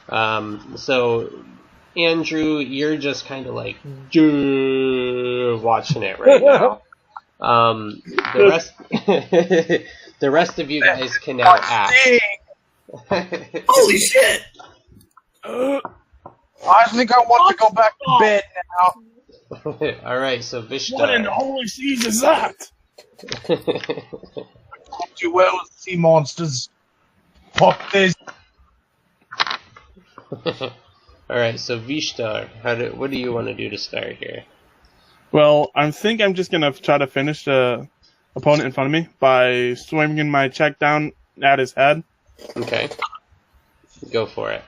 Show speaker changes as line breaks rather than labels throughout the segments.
So, Andrew, you're just kind of like watching it right now. The rest, the rest of you guys can now act.
Holy shit!
I think I want to go back to bed now.
All right, so Vishtar.
What in the holy seas is that?
Too well with sea monsters. Fuck this.
All right, so Vishtar, what do you want to do to start here?
Well, I think I'm just gonna try to finish the opponent in front of me by swinging my check down at his head.
Okay, go for it.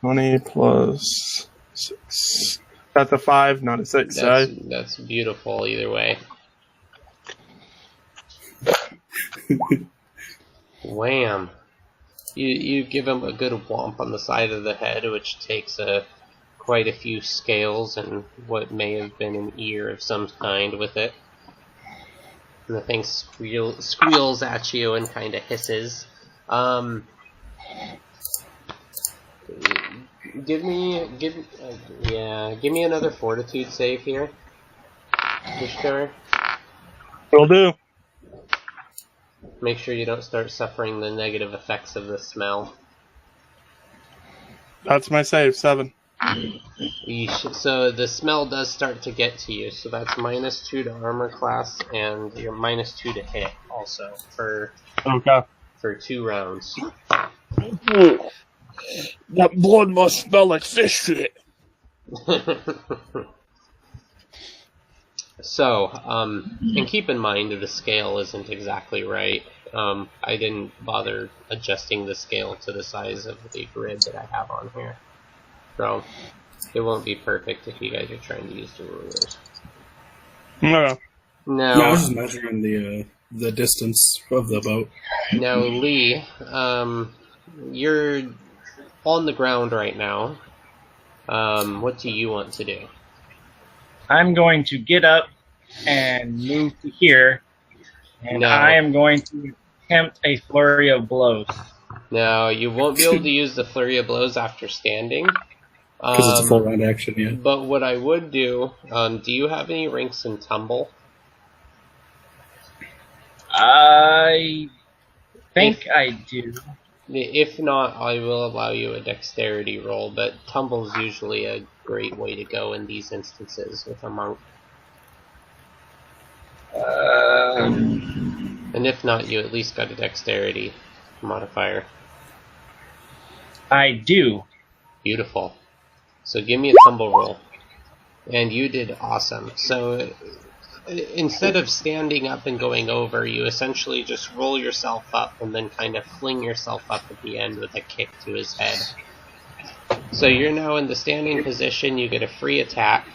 20 plus 6. That's a 5, not a 6.
That's beautiful either way. Wham! You give him a good whomp on the side of the head, which takes quite a few scales and what may have been an ear of some kind with it. And the thing squeals at you and kind of hisses. Give me another fortitude save here, Vishtar.
Will do.
Make sure you don't start suffering the negative effects of the smell.
That's my save, 7.
So the smell does start to get to you, so that's -2 to armor class, and you're -2 to hit also for 2 rounds.
That blood must smell like fish shit.
So, and keep in mind that the scale isn't exactly right. I didn't bother adjusting the scale to the size of the grid that I have on here. So, it won't be perfect if you guys are trying to use the rulers.
No.
Now,
No, I was just measuring the distance of the boat.
Now, Lee, you're on the ground right now. What do you want to do?
I'm going to get up and move to here, and I am going to attempt a flurry of blows.
Now, you won't be able to use the flurry of blows after standing.
Because it's a full round action, yeah.
But what I would do you have any ranks in tumble?
I think I do.
If not, I will allow you a dexterity roll, but tumble is usually a great way to go in these instances with a monk. And if not, you at least got a dexterity modifier.
I do.
Beautiful. So give me a tumble roll. And you did awesome. So instead of standing up and going over, you essentially just roll yourself up and then kind of fling yourself up at the end with a kick to his head. So you're now in the standing position, you get a free attack,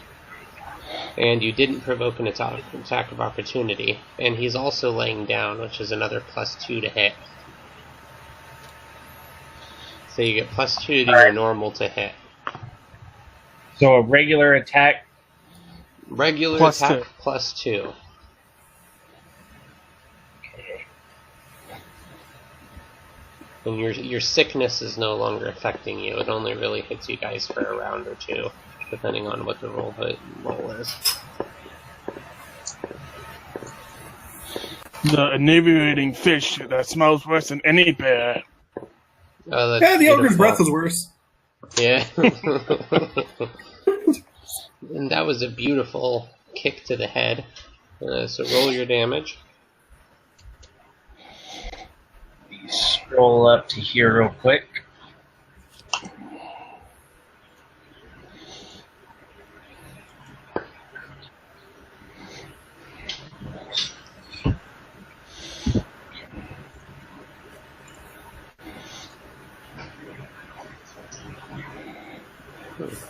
and you didn't provoke an attack of opportunity, and he's also laying down, which is another +2 to hit. So you get +2 to your normal to hit.
So a regular attack?
Regular attack +2.
Okay.
And your sickness is no longer affecting you. It only really hits you guys for a round or two, depending on what the roll is.
The inebriating fish that smells worse than any bear.
Oh,
Yeah, the ogre's breath was worse.
Yeah. And that was a beautiful kick to the head. So roll your damage.
Scroll up to here real quick.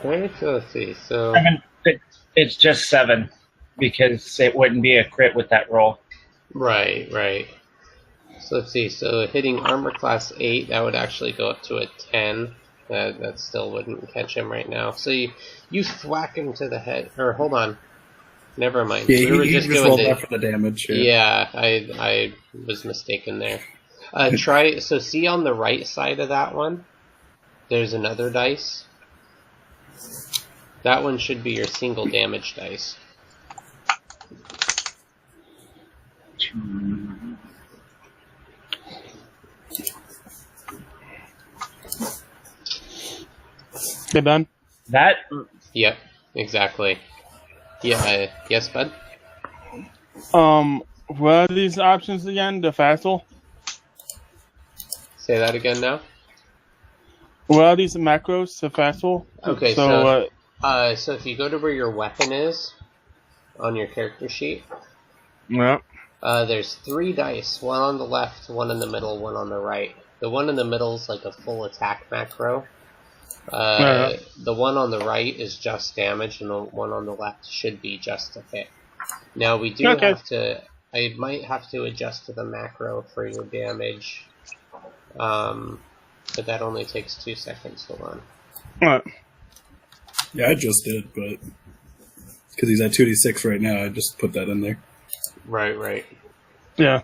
Okay, so let's see. So
It's just 7 because it wouldn't be a crit with that roll.
right. So let's see. So hitting armor class 8, that would actually go up to a 10. That still wouldn't catch him right now. So you thwack him to the head. Or hold on. Never mind.
Yeah,
we were
you
just
just
doing
rolled that for the damage.
Yeah, I was mistaken there. So see on the right side of that one, There's another dice. That one should be your single damage dice.
Get done?
That
Yep, exactly. Yeah, yes, bud?
What are these options again? The facile?
Say that again now?
What are these macros? The facile?
Okay,
so
so if you go to where your weapon is on your character sheet,
yeah.
There's 3 dice, one on the left, one in the middle, one on the right. The one in the middle is like a full attack macro. The one on the right is just damage, and the one on the left should be just a hit. Now we do have to. I might have to adjust to the macro for your damage, but that only takes 2 seconds. Hold on.
Alright.
Yeah, I just did, but because he's at 2d6 right now, I just put that in there.
Right.
Yeah.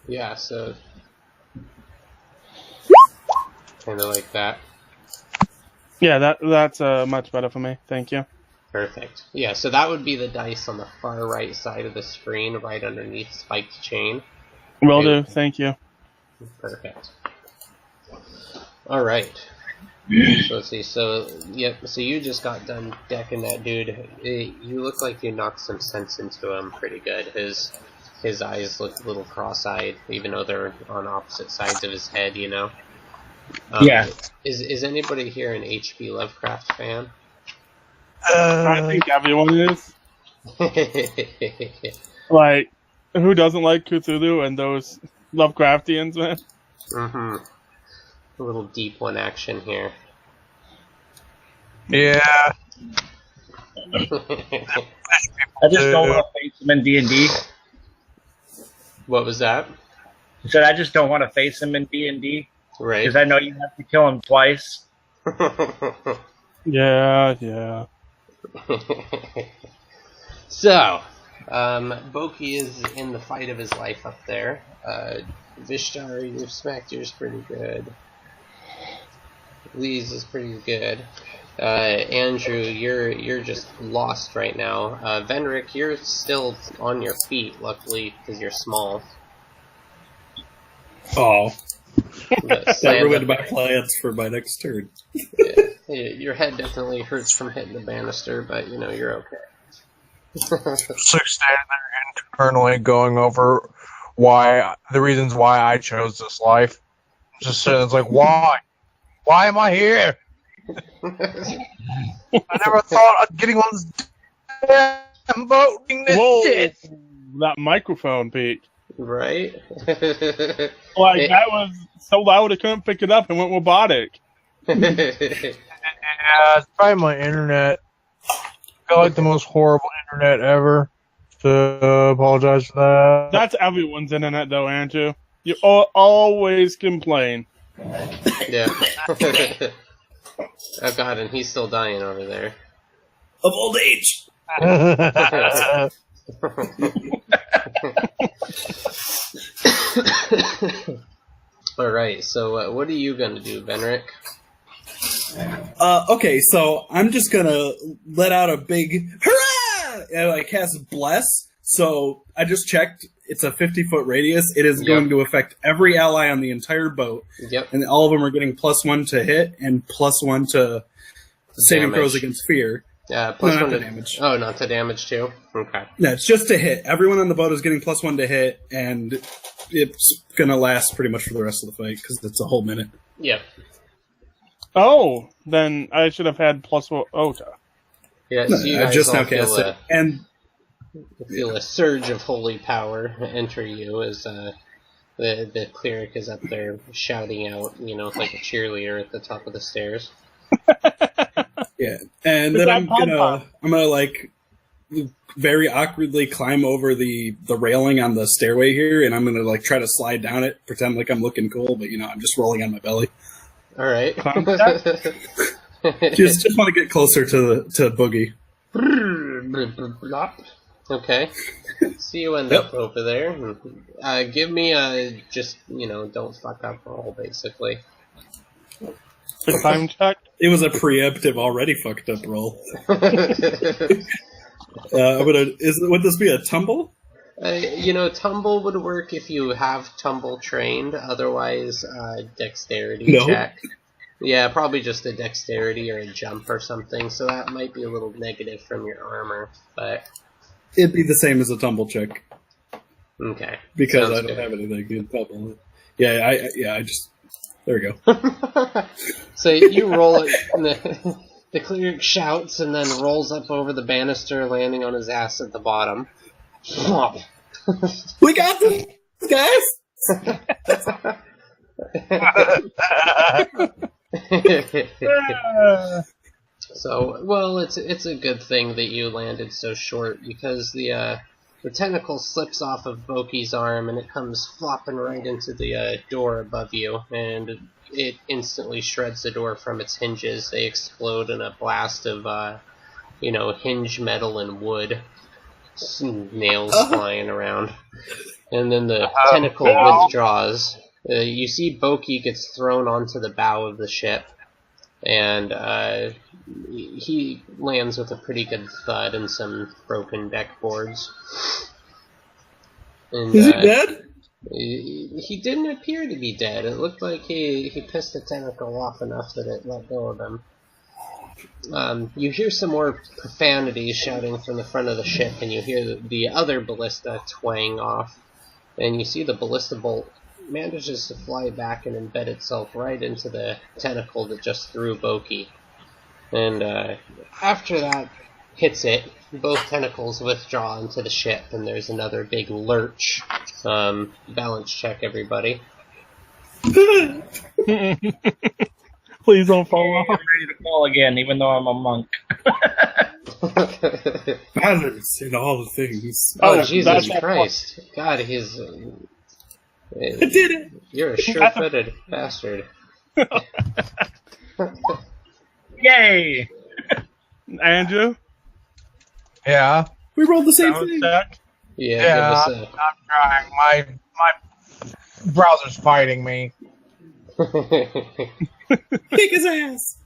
Yeah, so kind of like that.
Yeah, that's much better for me. Thank you.
Perfect. Yeah, so that would be the dice on the far right side of the screen, right underneath Spiked Chain.
Will do. Thank you.
Perfect. All right. So let's see. So So you just got done decking that dude. You look like you knocked some sense into him pretty good. His eyes look a little cross-eyed, even though they're on opposite sides of his head. You know.
Yeah.
Is anybody here an H.P. Lovecraft fan?
I think everyone is. Like, who doesn't like Cthulhu and those Lovecraftians, man?
Mm-hmm. A little deep one action here.
Yeah.
I just don't want to face him in D&D.
What was that?
I said I just don't want to face him in D&D
Right.
because I know you have to kill him twice.
Yeah.
So, Boki is in the fight of his life up there. Vishtar, your smack yours pretty good. Lee's is pretty good. Andrew, you're just lost right now. Venric, you're still on your feet, luckily, because you're small.
Oh.
That
That ruined my plans for my next turn.
Your head definitely hurts from hitting the banister, but you're okay.
So standing there internally going over the reasons why I chose this life. Just sitting, it's like, why? Why am I here? I never thought of getting on this damn boat doing this shit.
That microphone, Pete.
Right?
Like, that was so loud I couldn't pick it up and went robotic.
Yeah, it's probably my internet. I got like the most horrible internet ever. So apologize for that.
That's everyone's internet, though, Andrew. You always complain.
Yeah. Oh god, and he's still dying over there.
Of old age!
Alright, so what are you gonna do, Venric?
Okay, so I'm just gonna let out a big hurrah! And I cast Bless. So I just checked. It's a 50-foot radius. It is going to affect every ally on the entire boat.
Yep.
And all of them are getting +1 to hit and +1 to saving throws against fear.
Yeah, plus
no,
one to
damage.
Oh, not to damage too? Okay.
No, it's just to hit. Everyone on the boat is getting +1 to hit, and it's going to last pretty much for the rest of the fight, because it's a whole minute.
Yep.
Oh, then I should have had +1. Oh,
Yeah, so you
I
guys
just
all
now cast it. And
feel a surge of holy power enter you as the cleric is up there shouting out, like a cheerleader at the top of the stairs.
yeah, and then I'm gonna like very awkwardly climb over the railing on the stairway here, and I'm gonna like try to slide down it, pretend like I'm looking cool, but I'm just rolling on my belly.
All right.
just want to get closer to Boogie.
Okay. So you end up over there. Give me a don't fuck up roll, basically.
A time check?
It was a preemptive, already fucked up roll. Would this be a tumble?
Tumble would work if you have tumble trained. Otherwise, dexterity check. Yeah, probably just a dexterity or a jump or something. So that might be a little negative from your armor, but
it'd be the same as a tumble check.
Okay.
Because I don't have anything in tumble. I just there we go.
So you roll it, and the cleric shouts and then rolls up over the banister, landing on his ass at the bottom.
We got this, guys!
So, well, it's a good thing that you landed so short, because the tentacle slips off of Boki's arm and it comes flopping right into the door above you, and it instantly shreds the door from its hinges. They explode in a blast of hinge metal and wood, nails flying around, and then the tentacle withdraws. You see Boki gets thrown onto the bow of the ship, and he lands with a pretty good thud and some broken deck boards. And,
is he dead?
He didn't appear to be dead. It looked like he pissed the tentacle off enough that it let go of him. You hear some more profanity shouting from the front of the ship, and you hear the other ballista twang off, and you see the ballista bolt manages to fly back and embed itself right into the tentacle that just threw Boki. And after that hits it, both tentacles withdraw into the ship, and there's another big lurch. Balance check, everybody.
Please don't fall off.
I'm ready to fall again, even though I'm a monk.
Balance in all things.
Oh, Jesus Christ. God, he's...
I did it!
You're a sure-footed bastard.
Yay!
Yeah.
We rolled the same thing.
Yeah,
I'm trying. My browser's fighting me.
Kick his ass!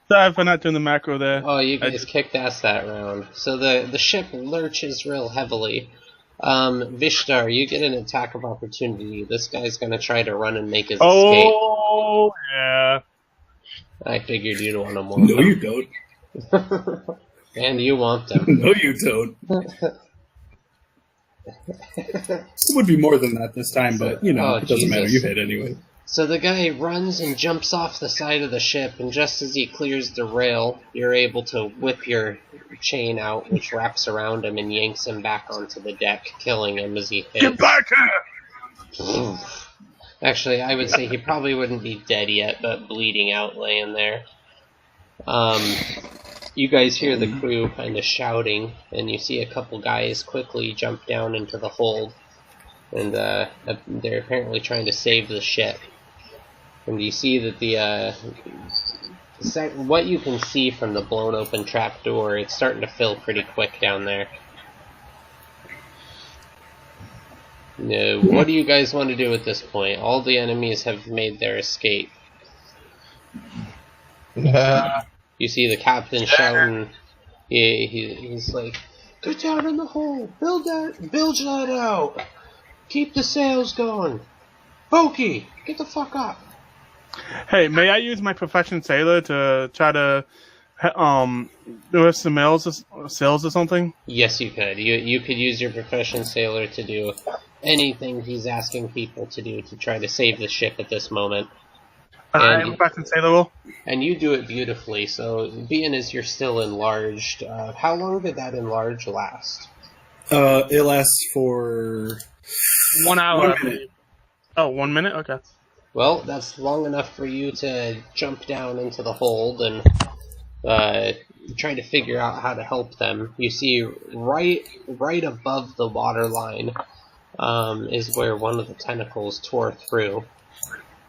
Sorry for not doing the macro there.
Oh, you guys kicked ass that round. So the ship lurches real heavily. Vishtar, you get an attack of opportunity. This guy's gonna try to run and make his escape.
Oh, yeah.
I figured you'd want him more.
No, you don't.
And you want them.
No, you don't. It would be more than that this time, but, it doesn't matter. You hit anyway.
So the guy runs and jumps off the side of the ship, and just as he clears the rail, you're able to whip your chain out, which wraps around him and yanks him back onto the deck, killing him as he hits.
Get back here!
Actually, I would say he probably wouldn't be dead yet, but bleeding out, laying there. You guys hear the crew kind of shouting, and you see a couple guys quickly jump down into the hold, and they're apparently trying to save the ship. And you see that what you can see from the blown open trap door, it's starting to fill pretty quick down there. What do you guys want to do at this point? All the enemies have made their escape.
Yeah.
You see the captain shouting. He's like, "Get down in the hole! Build that out! Keep the sails going! Boki, get the fuck up!"
Hey, may I use my profession sailor to try to do some sales or something?
Yes, you could. You could use your profession sailor to do anything he's asking people to do to try to save the ship at this moment.
Profession sailor.
And you do it beautifully. So, being as you're still enlarged, how long did that enlarge last?
It lasts for
1 hour.
1 minute.
Oh, 1 minute? Okay.
Well, that's long enough for you to jump down into the hold and try to figure out how to help them. You see, right above the water line is where one of the tentacles tore through.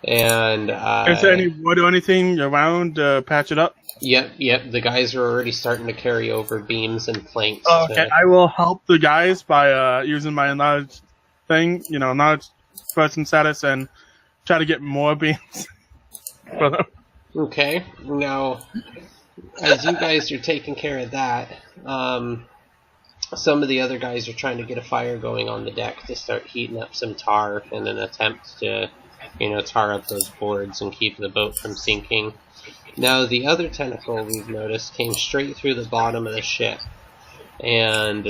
And
is there any wood or anything around to patch it up?
Yep. The guys are already starting to carry over beams and planks.
Oh, okay, I will help the guys by using my knowledge thing, knowledge person status, and try to get more beams for them.
Okay. Now, as you guys are taking care of that, some of the other guys are trying to get a fire going on the deck to start heating up some tar in an attempt to, tar up those boards and keep the boat from sinking. Now, the other tentacle we've noticed came straight through the bottom of the ship, and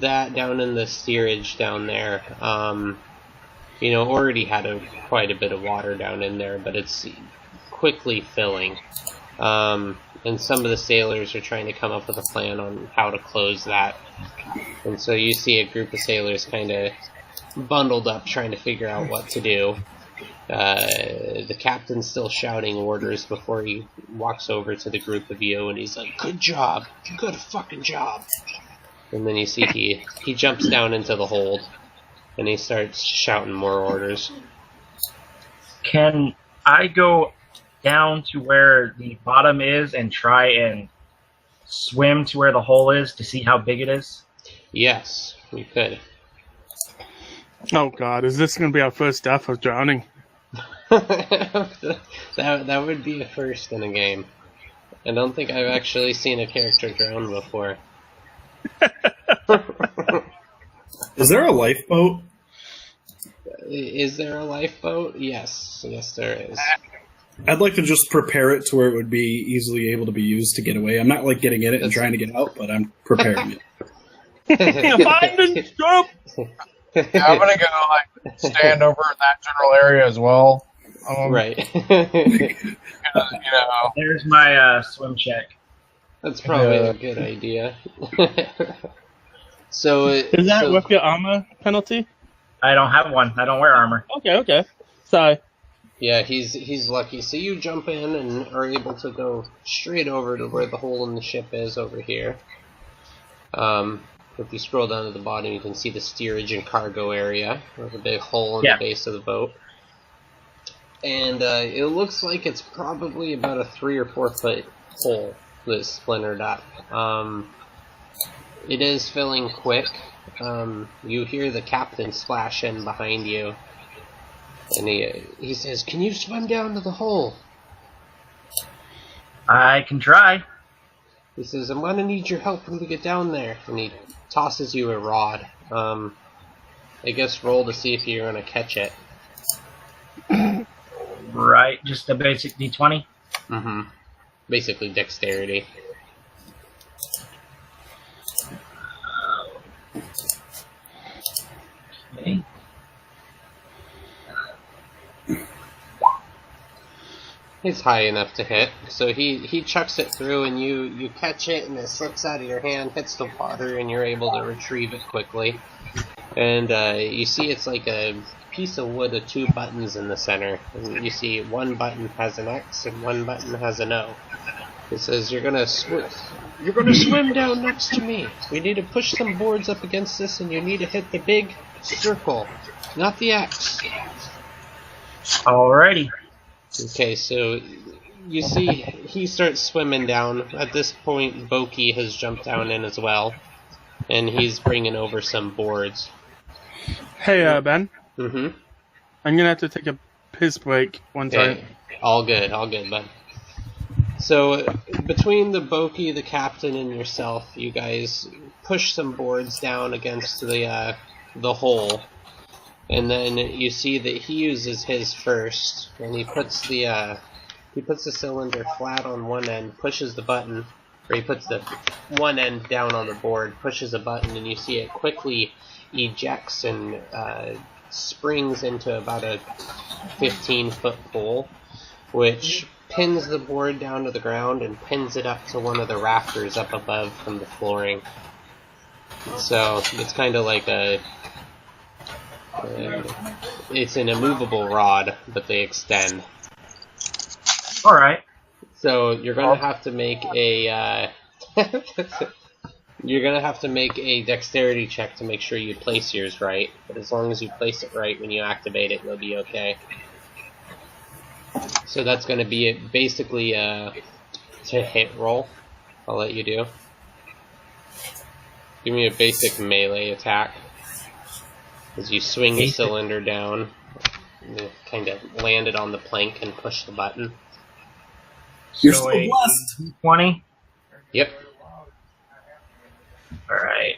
that down in the steerage down there, already had quite a bit of water down in there, but it's quickly filling. And some of the sailors are trying to come up with a plan on how to close that. And so you see a group of sailors kind of bundled up trying to figure out what to do. The captain's still shouting orders before he walks over to the group of you, and he's like, "Good job! Good fucking job!" And then you see he jumps down into the hold, and he starts shouting more orders.
Can I go down to where the bottom is and try and swim to where the hole is to see how big it is?
Yes, you could.
Oh god, is this going to be our first death of drowning?
that would be a first in a game. I don't think I've actually seen a character drown before.
Is there a lifeboat?
Is there a lifeboat? Yes, there is.
I'd like to just prepare it to where it would be easily able to be used to get away. I'm not like getting in it and trying to get out, but I'm preparing it.
Find and jump!
Yeah, I'm gonna go stand over in that general area as well.
Right.
There's my swim check.
That's probably a good idea. So
is that with your armor penalty?
I don't have one. I don't wear armor.
Okay. Sorry.
Yeah, he's lucky. So you jump in and are able to go straight over to where the hole in the ship is over here. If you scroll down to the bottom, you can see the steerage and cargo area with a big hole in the base of the boat. And it looks like it's probably about a 3 or 4 foot hole that's splintered up. It is filling quick. You hear the captain splash in behind you. And he says, "Can you swim down to the hole?"
I can try.
He says, "I'm gonna need your help when we get down there." And he tosses you a rod. I guess roll to see if you're gonna catch it.
Right, just a basic D20?
Mm-hmm. Basically dexterity.
Okay.
It's high enough to hit, so he chucks it through, and you catch it, and it slips out of your hand, hits the water, and you're able to retrieve it quickly. And you see it's like a piece of wood with 2 buttons in the center. And you see one button has an X and one button has an O. It says you're gonna swim down next to me. We need to push some boards up against this, and you need to hit the big circle, not the X.
Alrighty.
Okay, so you see he starts swimming down. At this point, Boki has jumped down in as well, and he's bringing over some boards.
Hey, Ben.
Mm-hmm.
I'm gonna have to take a piss break one time.
All good, bud. So between the Boki, the captain, and yourself, you guys push some boards down against the hole. And then you see that he uses his first, and he puts the cylinder flat on one end, pushes the button, or he puts the one end down on the board, pushes a button, and you see it quickly ejects and springs into about a 15-foot pole, which pins the board down to the ground and pins it up to one of the rafters up above from the flooring. So it's kind of like it's an immovable rod, but they extend.
Alright.
So you're gonna have to make a dexterity check to make sure you place yours right. But as long as you place it right when you activate it, you'll be okay. So that's going to be basically a hit roll. I'll let you do. Give me a basic melee attack. As you swing the cylinder down, you kind of land it on the plank and push the button.
You're so blessed.
20?
Yep.
Alright.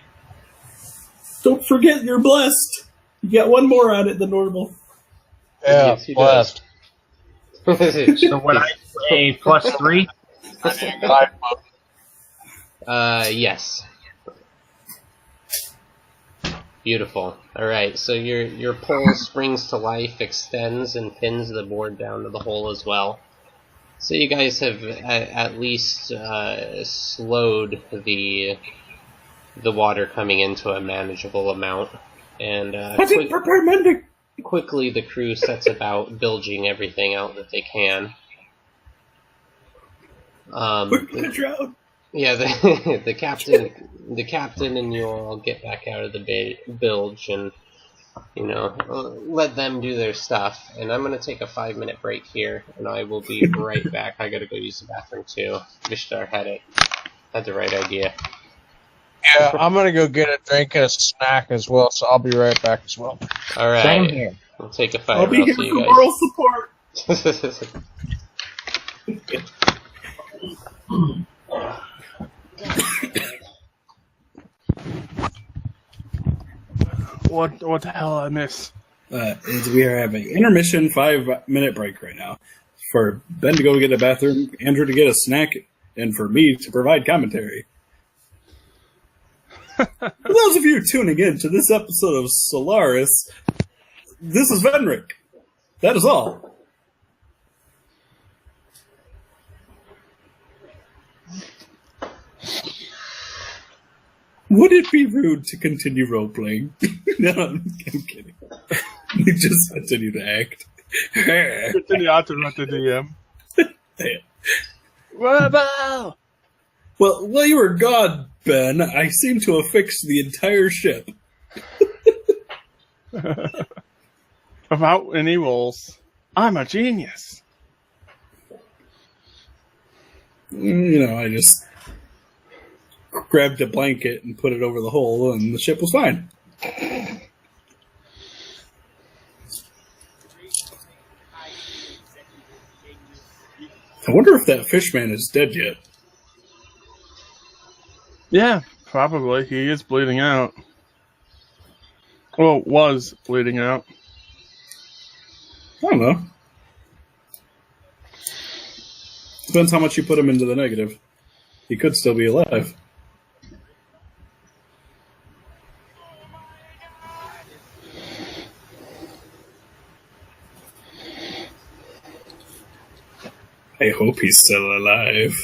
Don't forget you're blessed. You get one more on it than normal.
Yeah,
yes,
blessed.
So what I say, plus 3?
Yes. Beautiful. Alright, so your pole springs to life, extends, and pins the board down to the hole as well. So you guys have at least slowed the water coming into a manageable amount. And quickly the crew sets about bilging everything out that they can. Yeah, the captain and you all get back out of the bilge and, let them do their stuff. And I'm going to take a 5-minute break here, and I will be right back. I got to go use the bathroom too. Vishtar had the right idea.
Yeah, I'm going to go get a drink and a snack as well, so I'll be right back as well.
All right.
Same here.
We'll take a 5.
I'll be here for moral support.
What the hell I miss?
We are having intermission 5-minute break right now. For Ben to go get a bathroom, Andrew to get a snack, and for me to provide commentary. For those of you tuning in to this episode of Solaris, this is Venric. That is all. Would it be rude to continue role-playing? No, I'm kidding. We just continue to act.
Continue on to run the DM. Rebel!
Well, while you were gone, Ben, I seem to have fixed the entire ship.
Without any rolls. I'm a genius.
I just grabbed a blanket and put it over the hole, and the ship was fine. I wonder if that fishman is dead yet.
Yeah, probably. He is bleeding out. Well, was bleeding out.
I don't know. Depends how much you put him into the negative. He could still be alive. I hope he's still alive.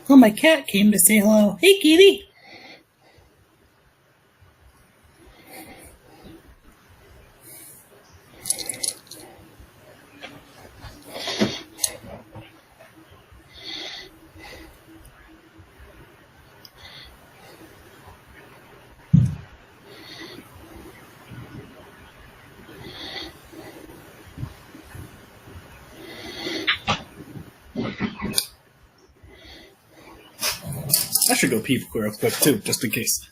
Oh, my cat came to say hello. Hey, kitty.
I should go pee real quick, too, just in case.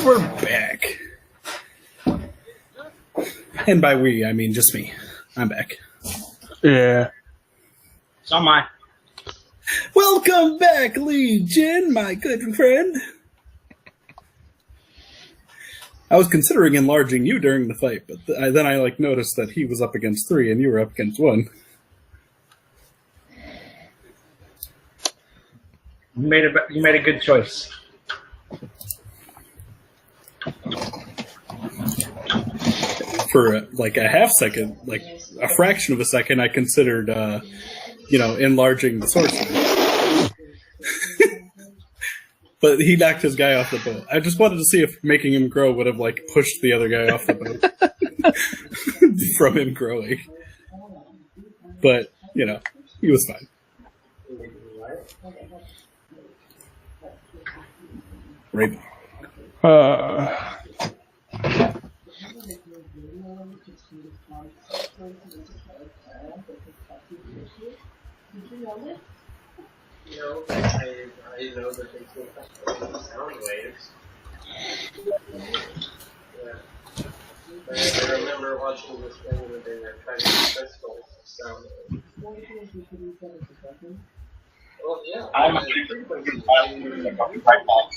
And we're back. And by we, I mean just me. I'm back.
Yeah.
So am I.
Welcome back, Legion, my good friend. I was considering enlarging you during the fight, but then I noticed that he was up against 3 and you were up against 1.
You made a good choice.
For a half second, a fraction of a second, I considered, enlarging the sorcerer. But he knocked his guy off the boat. I just wanted to see if making him grow would have pushed the other guy off the boat from him growing. But he was fine. Right.
I know that they take sound waves. Yeah. I remember watching this thing where they were trying to crystals sound waves. Well, yeah.
I'm a
frequency.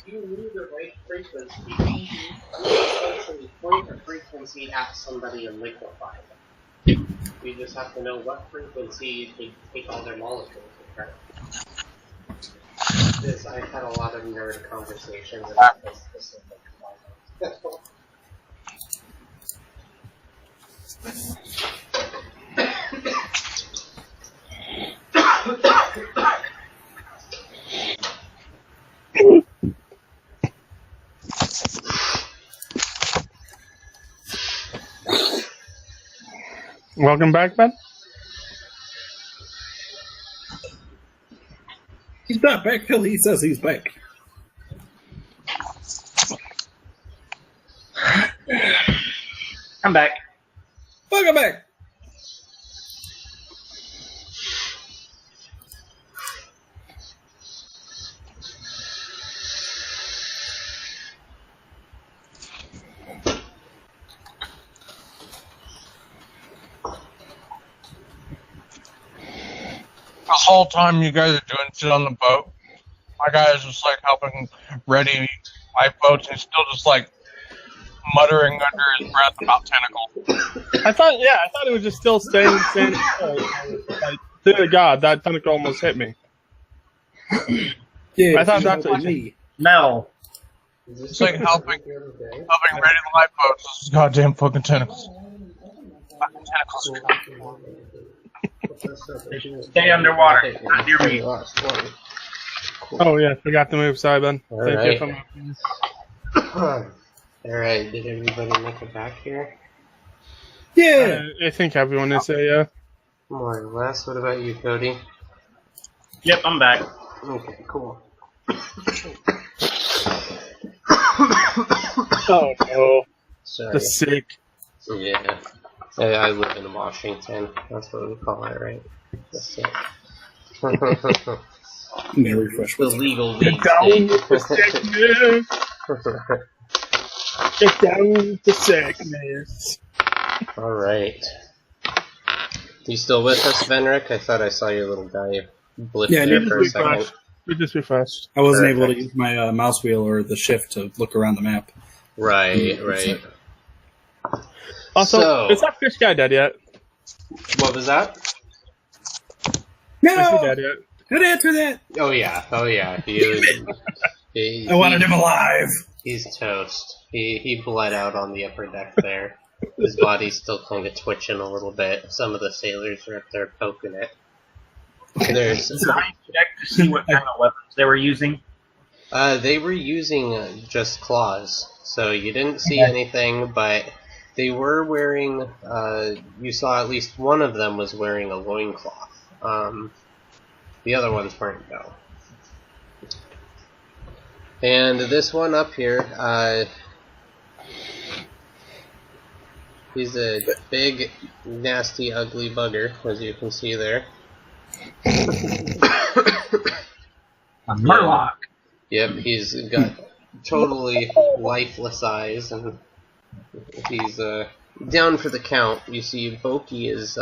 You knew the right frequency. You essentially point a frequency at somebody and liquefy them. You just have to know what frequency to take all their molecules apart. I had a lot of nerd conversations about this specific problem.
Welcome back, Ben.
He's not back till he says he's back.
I'm back.
Welcome back.
The whole time you guys are doing shit on the boat, my guy is just helping ready lifeboats, and he's still just muttering under his breath about tentacles.
I thought it was just still staying still. Dear God, that tentacle almost hit me.
Yeah,
I thought that's what
me.
Mel.
It's helping ready the lifeboats. Those goddamn fucking tentacles. Fucking tentacles.
Stay underwater. Not near me.
Oh yeah, forgot to move. Sorry, Ben.
Alright.
Thank you.
Alright, did everybody make it back here?
Yeah.
I think everyone is yeah.
More or less. What about you, Cody?
Yep, I'm back.
Okay, cool.
Oh no,
Sorry.
the sick.
Yeah. I live in Washington. That's what we call it, right? The sick.
May refresh.
The legal weed
Get down
state.
with the sickness. Get down with the sickness.
Alright. You still with us, Venric? I thought I saw your little guy blip
Yeah,
there
you
for a second.
We just refreshed.
I wasn't able to
Perfect.
use my mouse wheel or the shift to look around the map.
Right.
Also,
So-
is that fish guy dead yet?
What was that?
Is he
No!
dead yet?
Don't answer that!
Oh yeah. He
I wanted him alive!
He's toast. He bled out on the upper deck there. His body's still kind of twitching a little bit. Some of the sailors are up there poking it. There's
Did I check to see what kind of weapons they were using?
they were using just claws, so you didn't see anything, but they were wearing. You saw at least one of them was wearing a loincloth. The other ones weren't, though. And this one up here, he's a big, nasty, ugly bugger, as you can see there.
A Murloc.
Yep, he's got totally lifeless eyes, and he's down for the count. You see, Boki is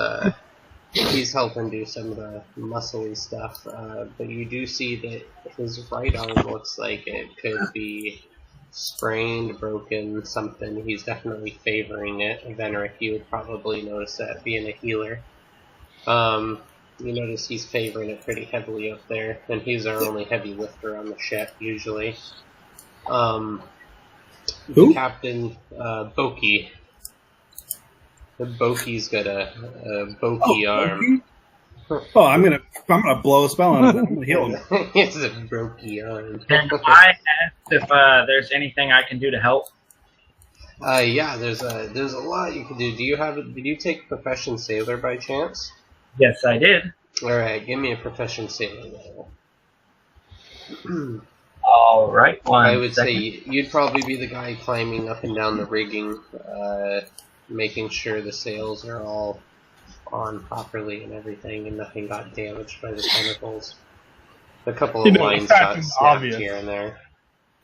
he's helping do some of the muscly stuff, but you do see that his right arm looks like it could be sprained, broken, something. He's definitely favoring it. Venric, you would probably notice that, being a healer. You notice he's favoring it pretty heavily up there, and he's our only heavy lifter on the ship, usually.
Who?
The captain, Boki. The Boki's got a Boki arm.
Oh, I'm gonna blow a spell on it. I'm gonna heal him.
It's a Boki arm.
Can I ask if there's anything I can do to help?
Yeah, there's a lot you can do. Did you take Profession Sailor by chance?
Yes, I did.
Alright, give me a Profession Sailor roll.
All right.
I would say you'd probably be the guy climbing up and down the rigging, making sure the sails are all on properly and everything, and nothing got damaged by the chemicals. A couple of lines got snapped here and there.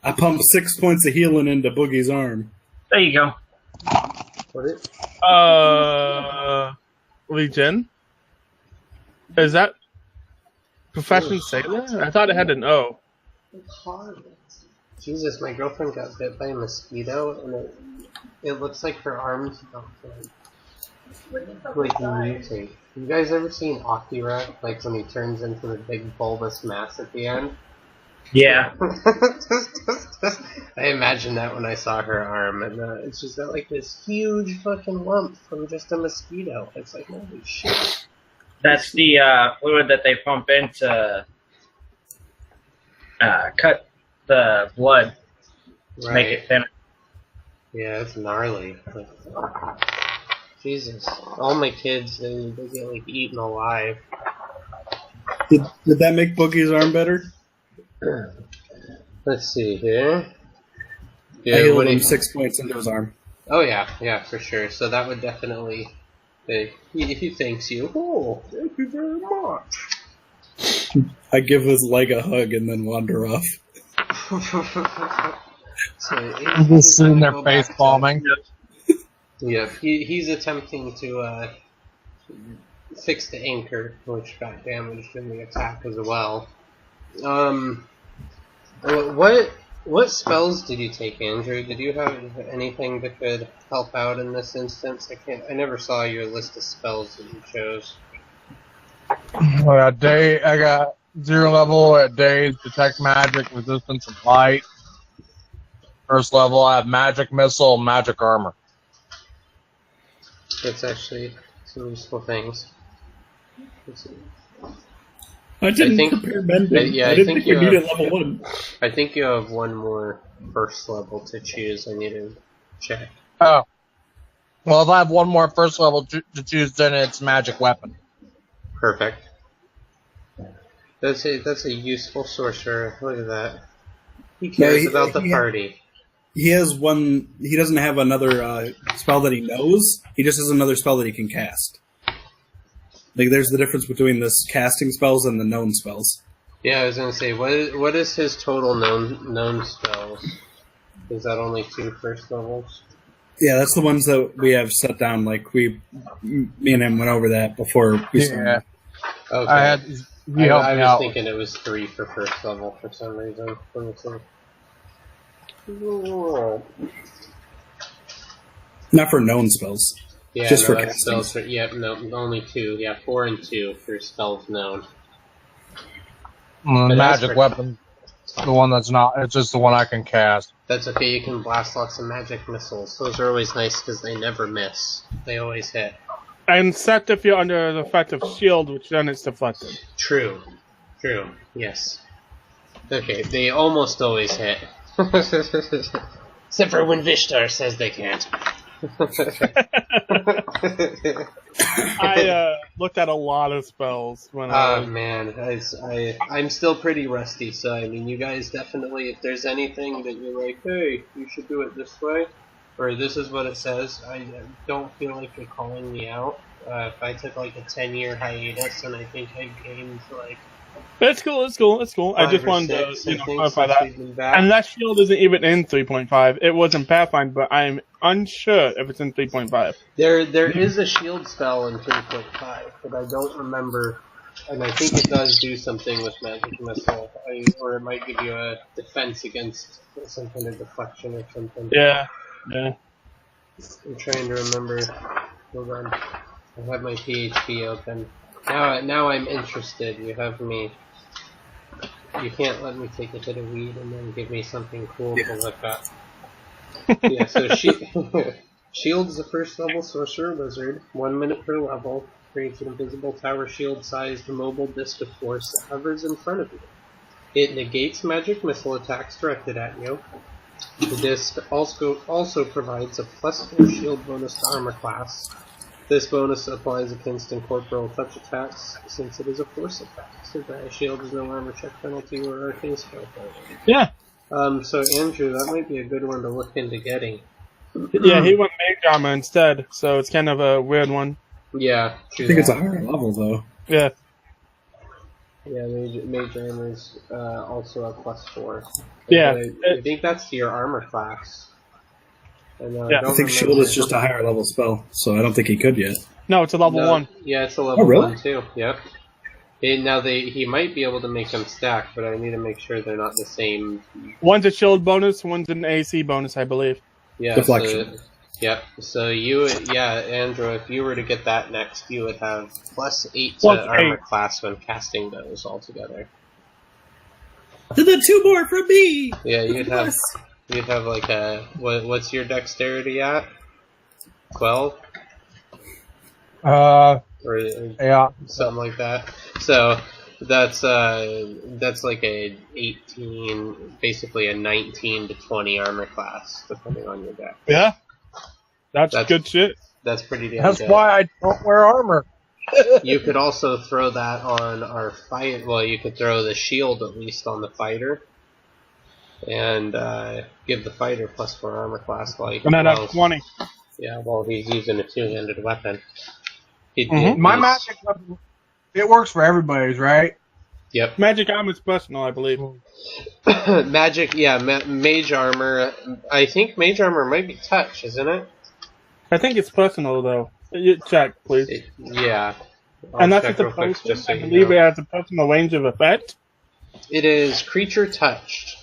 I pumped 6 points of healing into Boogie's arm.
There you go.
What is?
Legion? Is that Profession Sailor? I thought it had an O.
Jesus, my girlfriend got bit by a mosquito, and it looks like her arms don't like mutate. You guys ever seen Akira? Like when he turns into the big bulbous mass at the end?
Yeah.
I imagined that when I saw her arm, and she's got like this huge fucking lump from just a mosquito. It's like, holy shit.
That's the fluid that they pump in to cut the blood to make it thinner.
Yeah, it's gnarly. Jesus. All my kids, they get like eaten alive.
Did that make Boogie's arm better?
Let's see here.
I healed him 6 points into his arm.
Oh yeah, for sure. So that would definitely... He thanks you. Oh, thank you very much.
I give his leg a hug and then wander off.
So
I'm just sitting there face palming.
Yep, he's attempting to fix the anchor, which got damaged in the attack as well. What spells did you take, Andrew? Did you have anything that could help out in this instance? I never saw your list of spells that you chose.
I got 0 level at Days, Detect Magic, Resistance, and Light. First level, I have Magic Missile, Magic Armor.
That's actually some useful things.
I didn't prepare mending. I didn't think you needed level 1.
I think you have one more first level to choose. I need to check.
Oh. Well, if I have one more first level to choose, then it's Magic Weapon.
Perfect. That's a useful sorcerer. Look at that. He cares about the party.
He has one. He doesn't have another spell that he knows. He just has another spell that he can cast. Like, there's the difference between this casting spells and the known spells.
Yeah, I was gonna say, what is his total known spells? Is that only 2 first levels?
Yeah, that's the ones that we have set down. Like me and him went over that before we started.
Okay.
I
was thinking it was 3 for first level for some reason. Let me see.
Not for known spells.
Yeah,
just for
spells. Only 2. Yeah, 4 and 2 for spells known.
Magic Weapon, the one that's not. It's just the one I can cast.
That's okay. You can blast lots of magic missiles. Those are always nice because they never miss. They always hit.
And set if you're under the effect of shield, which then it's deflected.
True. Yes. Okay, they almost always hit. Except for when Vishtar says they can't.
I looked at a lot of spells when
man, I'm still pretty rusty, so I mean, you guys definitely, if there's anything that you're like, hey, you should do it this way, or this is what it says, I don't feel like you're calling me out. if I took like a 10-year hiatus, and I think I gained like
It's cool. It's cool. It's cool. I
5
just
or
wanted
6,
to
I think,
clarify
since
that.
we've been back.
And that shield isn't even in 3.5. It was in Pathfinder, but I'm unsure if it's in 3.5.
There is a shield spell in 3.5, but I don't remember. And I think it does do something with magic missile, or it might give you a defense against some kind of deflection or something.
Yeah.
I'm trying to remember. Hold on. I have my PHP open. Now I'm interested. You have me. You can't let me take a hit of weed and then give me something cool to look up. Yeah, so Shield's the first level sorcerer wizard. 1 minute per level. Creates an invisible tower shield-sized mobile disc of force that hovers in front of you. It negates magic missile attacks directed at you. The disc also provides a +4 shield bonus to armor class. This bonus applies against incorporeal touch attacks, since it is a force attack. So the shield is no armor check penalty or arcane spell penalty.
Yeah.
So Andrew, that might be a good one to look into getting.
Yeah, he went mage armor instead, so it's kind of a weird one.
Yeah,
I think it's a higher level though.
Yeah.
Yeah, mage armor is also a +4.
Yeah.
I think that's your armor class. And,
Yeah.
I think shield is just a higher level spell, so I don't think he could yet.
No, it's a level 1.
Yeah, it's a level
really?
1 too. Yep. Now he might be able to make them stack, but I need to make sure they're not the same.
One's a shield bonus, one's an AC bonus, I believe.
Yeah.
Deflection.
Yep. So Andrew, if you were to get that next, you would have +8 to
+8.
armor class when casting those all together.
To the 2 more from me.
Yeah, you'd have like a what's your dexterity at? 12? Or
Yeah.
something like that. So that's like a 18, basically a 19 to 20 armor class, depending on your dex.
Yeah. That's good shit.
That's pretty damn
That's
good.
why I don't wear armor.
You could also throw that on our fight. Well, you could throw the shield at least on the fighter, and give the fighter +4 armor class.
And then at 20.
Yeah, while he's using a two-handed weapon.
My magic weapon, it works for everybody's, right?
Yep.
Magic armor is personal, I believe.
Magic, yeah, mage armor. I think mage armor might be touch, isn't it?
I think it's personal, though. You check, please.
Yeah.
And that's
check
just a
real quick,
person.
just so
I
you
believe
know.
it has a personal range of effect.
It is creature touched.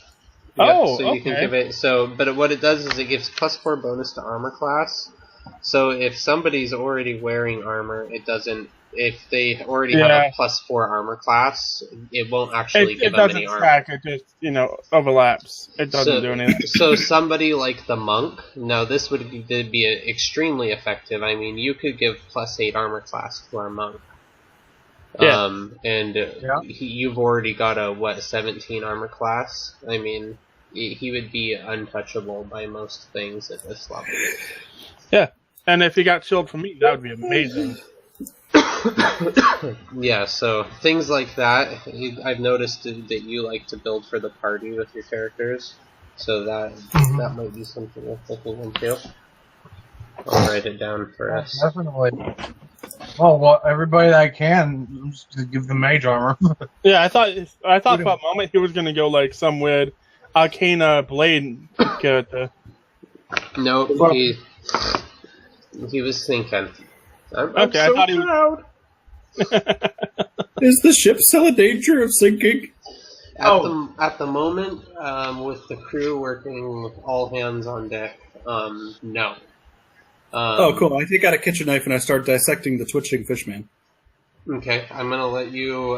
Oh,
so you can
okay.
give it but what it does is it gives +4 bonus to armor class. So if somebody's already wearing armor, it doesn't. If they already have a +4 armor class, it won't actually give them any armor.
It doesn't track. It just overlaps. It doesn't do anything.
So somebody like the monk, now this would be extremely effective. I mean, you could give +8 armor class to our monk.
Yeah.
You've already got a 17 armor class. I mean, he would be untouchable by most things at this level.
Yeah, and if you got shield from me, that would be amazing.
Yeah, so things like that. I've noticed that you like to build for the party with your characters, so that might be something we're looking into. I'll write it down for us.
Definitely. Well, everybody that I can, just give them mage armor.
Yeah, I thought for a moment he was gonna go like some weird Arcana Blade character.
No, he was thinking. I'm
Okay,
so
I thought he was.
proud.
Is the ship still in danger of sinking?
At the moment, with the crew working all hands on deck, no.
Oh, cool. I take out a kitchen knife and I start dissecting the twitching fishman.
Okay, I'm gonna let you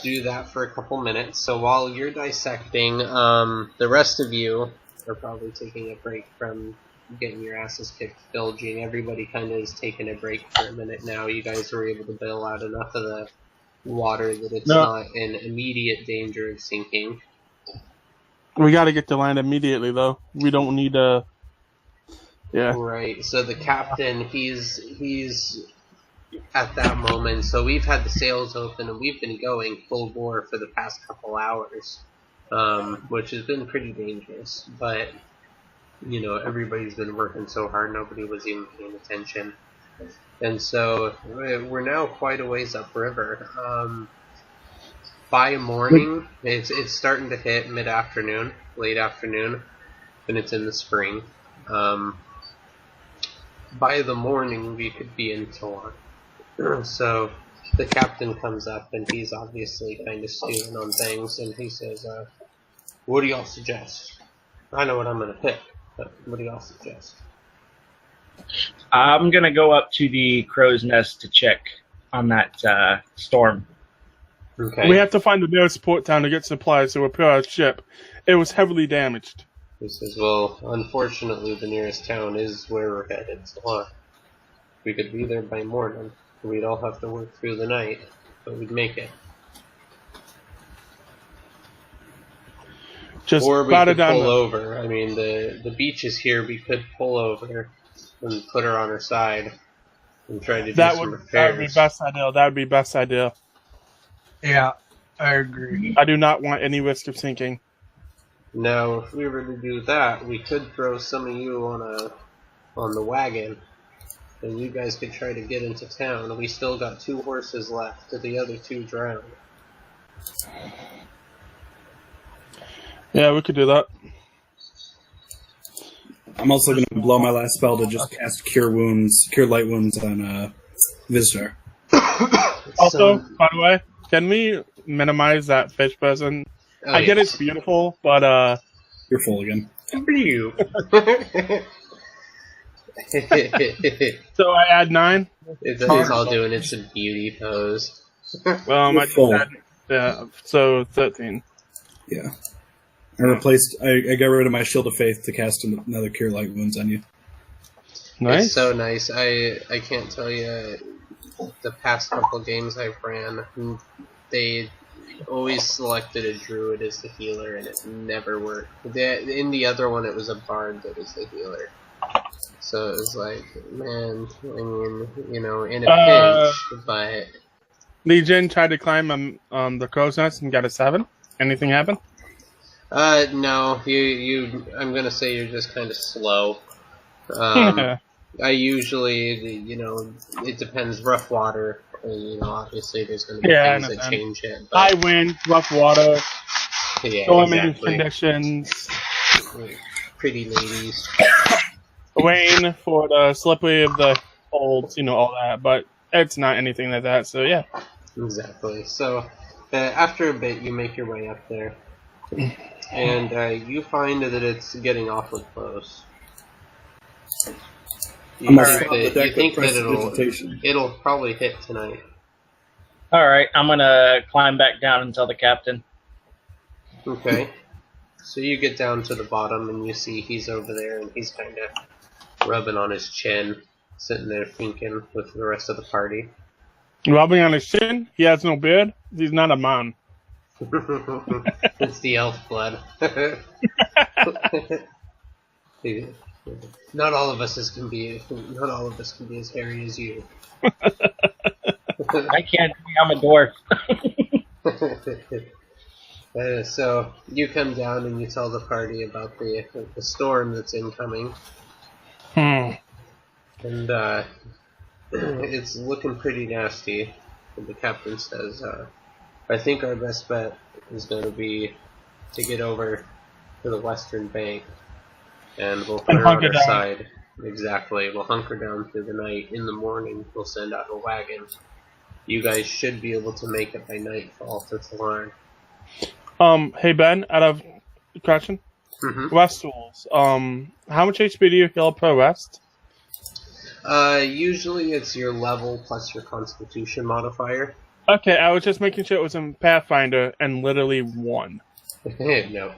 do that for a couple minutes. So while you're dissecting, the rest of you are probably taking a break from getting your asses kicked bilging. Everybody kind of is taking a break for a minute now. You guys were able to bail out enough of the water that it's not in immediate danger of sinking.
We got to get to land immediately, though. We don't need a. Yeah.
Right. So the captain, he's at that moment. So we've had the sails open and we've been going full bore for the past couple hours, which has been pretty dangerous. But you know, everybody's been working so hard, nobody was even paying attention. And so we're now quite a ways upriver. By morning, it's starting to hit mid-afternoon, late afternoon, and it's in the spring. By the morning, we could be in Tallarn. So the captain comes up, and he's obviously kind of stewing on things, and he says, what do y'all suggest? I know what I'm going to pick, but what do y'all suggest?
I'm going to go up to the crow's nest to check on that storm.
Okay.
We have to find the nearest port town to get supplies to repair our ship. It was heavily damaged.
He says, well, unfortunately, the nearest town is where we're headed, Tallarn. We could be there by morning. We'd all have to work through the night, but we'd make it.
Just
or we could
down
pull over. I mean, the beach is here. We could pull over and put her on her side and try to do some repairs.
That would be best idea. That would be best idea.
Yeah, I agree.
I do not want any risk of sinking.
Now, if we were to do that, we could throw some of you on the wagon, and you guys could try to get into town. We still got 2 horses left. The other 2 drowned.
Yeah, we could do that.
I'm also going to blow my last spell to just cast Cure Light Wounds on Visitor.
Also, by the way, can we minimize that fish person?
Oh,
I get it's beautiful, but
You're full again.
So I add 9.
It's all doing it's a beauty pose.
Well, my so 13.
Yeah. I got rid of my Shield of Faith to cast another Cure Light Wounds on you.
Nice.
It's so nice. I can't tell you the past couple games I've ran, they always selected a druid as the healer, and it never worked. In the other one, it was a bard that was the healer. So it was like, man, I mean, in a pinch, but...
Legion tried to climb the crow's nest and got a 7. Anything happen?
No, I'm gonna say you're just kind of slow. I usually, it depends. Rough water, obviously there's gonna be things that change it. But,
high wind, rough water, storming
exactly.
conditions.
Pretty ladies.
Rain for the slippery of the holds, all that, but it's not anything like that, so yeah.
Exactly. So, after a bit, you make your way up there. And you find that it's getting awfully close. You think that it'll probably hit tonight.
Alright, I'm gonna climb back down and tell the captain.
Okay. So you get down to the bottom and you see he's over there and he's kind of rubbing on his chin, sitting there thinking with the rest of the party.
Rubbing on his chin? He has no beard? He's not a man.
It's the elf blood. Not all of us can be as hairy as you.
I can't be, I'm a dwarf.
So you come down and you tell the party about the storm that's incoming. And it's looking pretty nasty. And the captain says, I think our best bet is going to be to get over to the western bank, and we'll put her on our side. Exactly. We'll hunker down through the night. In the morning, we'll send out a wagon. You guys should be able to make it by nightfall to Tallarn.
Hey Ben, out of question, rest rules. How much HP do you heal per rest?
Usually it's your level plus your Constitution modifier.
Okay, I was just making sure it was in Pathfinder and literally 1.
No.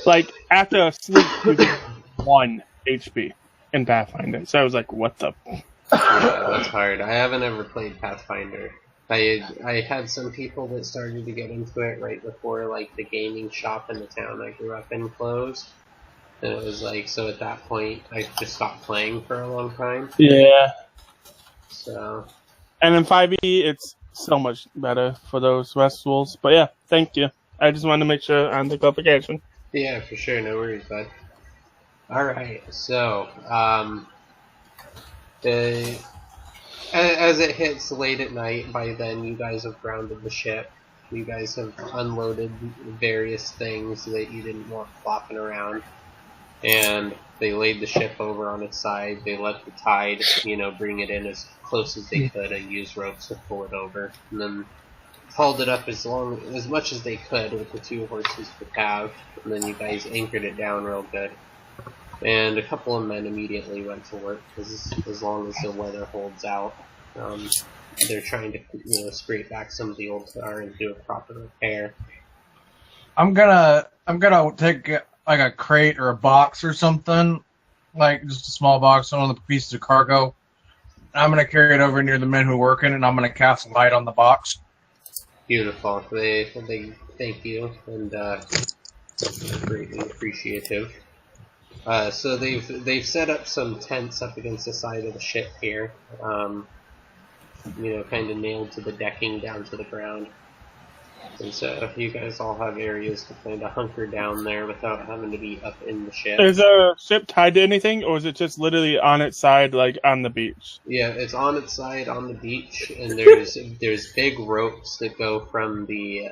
Like, after a sleep, you get 1 HP in Pathfinder. So I was like, what the...
Yeah, that's hard. I haven't ever played Pathfinder. I had some people that started to get into it right before, like, the gaming shop in the town I grew up in closed. And it was like, so at that point, I just stopped playing for a long time.
Yeah.
So...
And in 5e, it's so much better for those rest rules. But yeah, thank you. I just wanted to make sure on the clarification.
Yeah, for sure. No worries, bud. Alright, so, As it hits late at night, by then you guys have grounded the ship. You guys have unloaded various things that you didn't want flopping around. And they laid the ship over on its side. They let the tide, bring it in as close as they could and use ropes to pull it over. And then hauled it up as much as they could with the 2 horses could have. And then you guys anchored it down real good. And a couple of men immediately went to work, because as long as the weather holds out, they're trying to scrape back some of the old tar and do a proper repair.
I'm gonna take like a crate or a box or something, like just a small box, one of the pieces of cargo. I'm gonna carry it over near the men who work in it, and I'm gonna cast light on the box.
Beautiful. They thank you, and greatly appreciative. So they've set up some tents up against the side of the ship here, kind of nailed to the decking down to the ground. And so you guys all have areas to kind of hunker down there without having to be up in the ship.
Is the ship tied to anything, or is it just literally on its side, like on the beach?
Yeah, it's on its side on the beach, and there's big ropes that go from the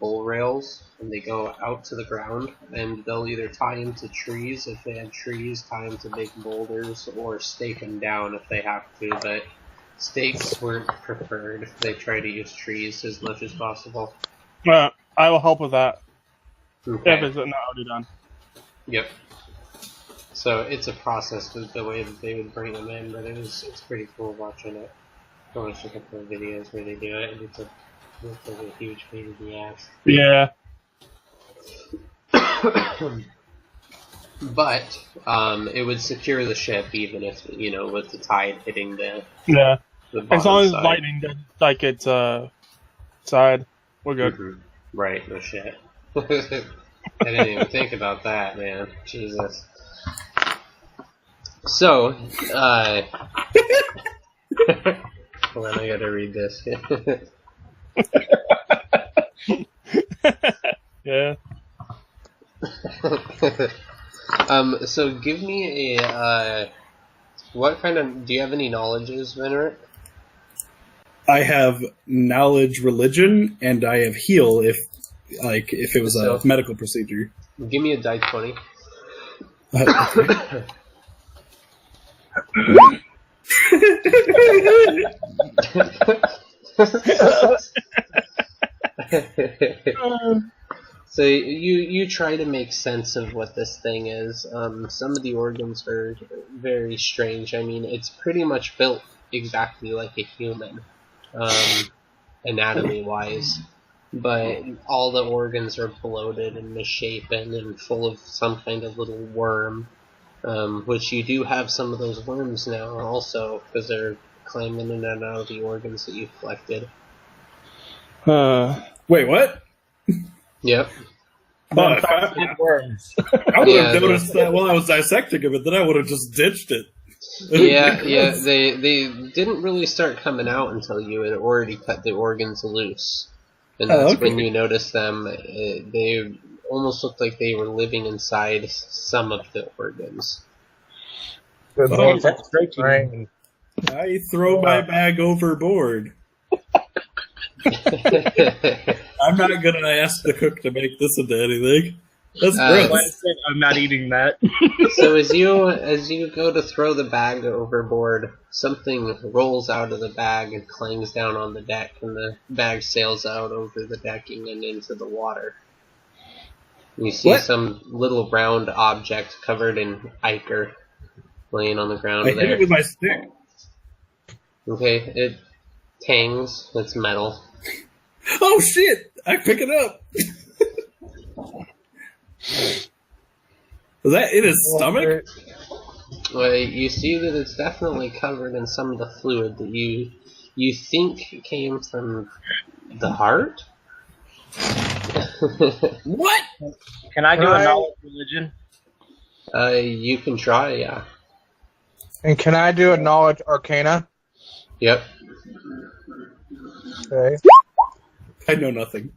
bull rails, and they go out to the ground, and they'll either tie them to trees if they had trees, tie them to big boulders, or stake them down if they have to. But stakes weren't preferred. They try to use trees as much as possible.
I will help with that.
Okay.
If it's not already done.
Yep. So it's a process with the way that they would bring them in, but it's pretty cool watching it. I watched a couple of videos where they do it, and it's like a huge pain in the ass.
Yeah.
But it would secure the ship even if with the tide hitting the bottom
as long as
side.
lightning doesn't like its side, we're good.
Mm-hmm. Right, no shit. I didn't even think about that, man. Jesus. So, hold on, I gotta read this.
Yeah.
So give me a, do you have any knowledges, Venerate?
I have knowledge religion, and I have heal if it was a medical procedure.
Give me a die 20. So you try to make sense of what this thing is. Some of the organs are very strange. I mean, it's pretty much built exactly like a human, anatomy-wise. But all the organs are bloated and misshapen and full of some kind of little worm. Which you do have some of those worms now also, because they're climbing in and out of the organs that you've collected.
Wait, what?
Yep.
Worms. I would have noticed that while I was dissecting it, but then I would have just ditched it.
Yeah, they didn't really start coming out until you had already cut the organs loose. And that's when you noticed them. They almost looked like they were living inside some of the organs.
That's great.
I throw my bag overboard. I'm not gonna ask the cook to make this into anything. That's gross.
I'm not eating that.
So as you go to throw the bag overboard, something rolls out of the bag and clangs down on the deck, and the bag sails out over the decking and into the water. You see some little round object covered in ichor laying on the ground
I
there.
hit it with my stick.
Okay, it tangs. It's metal.
Oh shit! I pick it up. Was that in his stomach?
Well, you see that it's definitely covered in some of the fluid that you think came from the heart.
What?
Can I do a knowledge religion?
You can try, yeah.
And can I do a knowledge arcana?
Yep.
Okay.
I know nothing.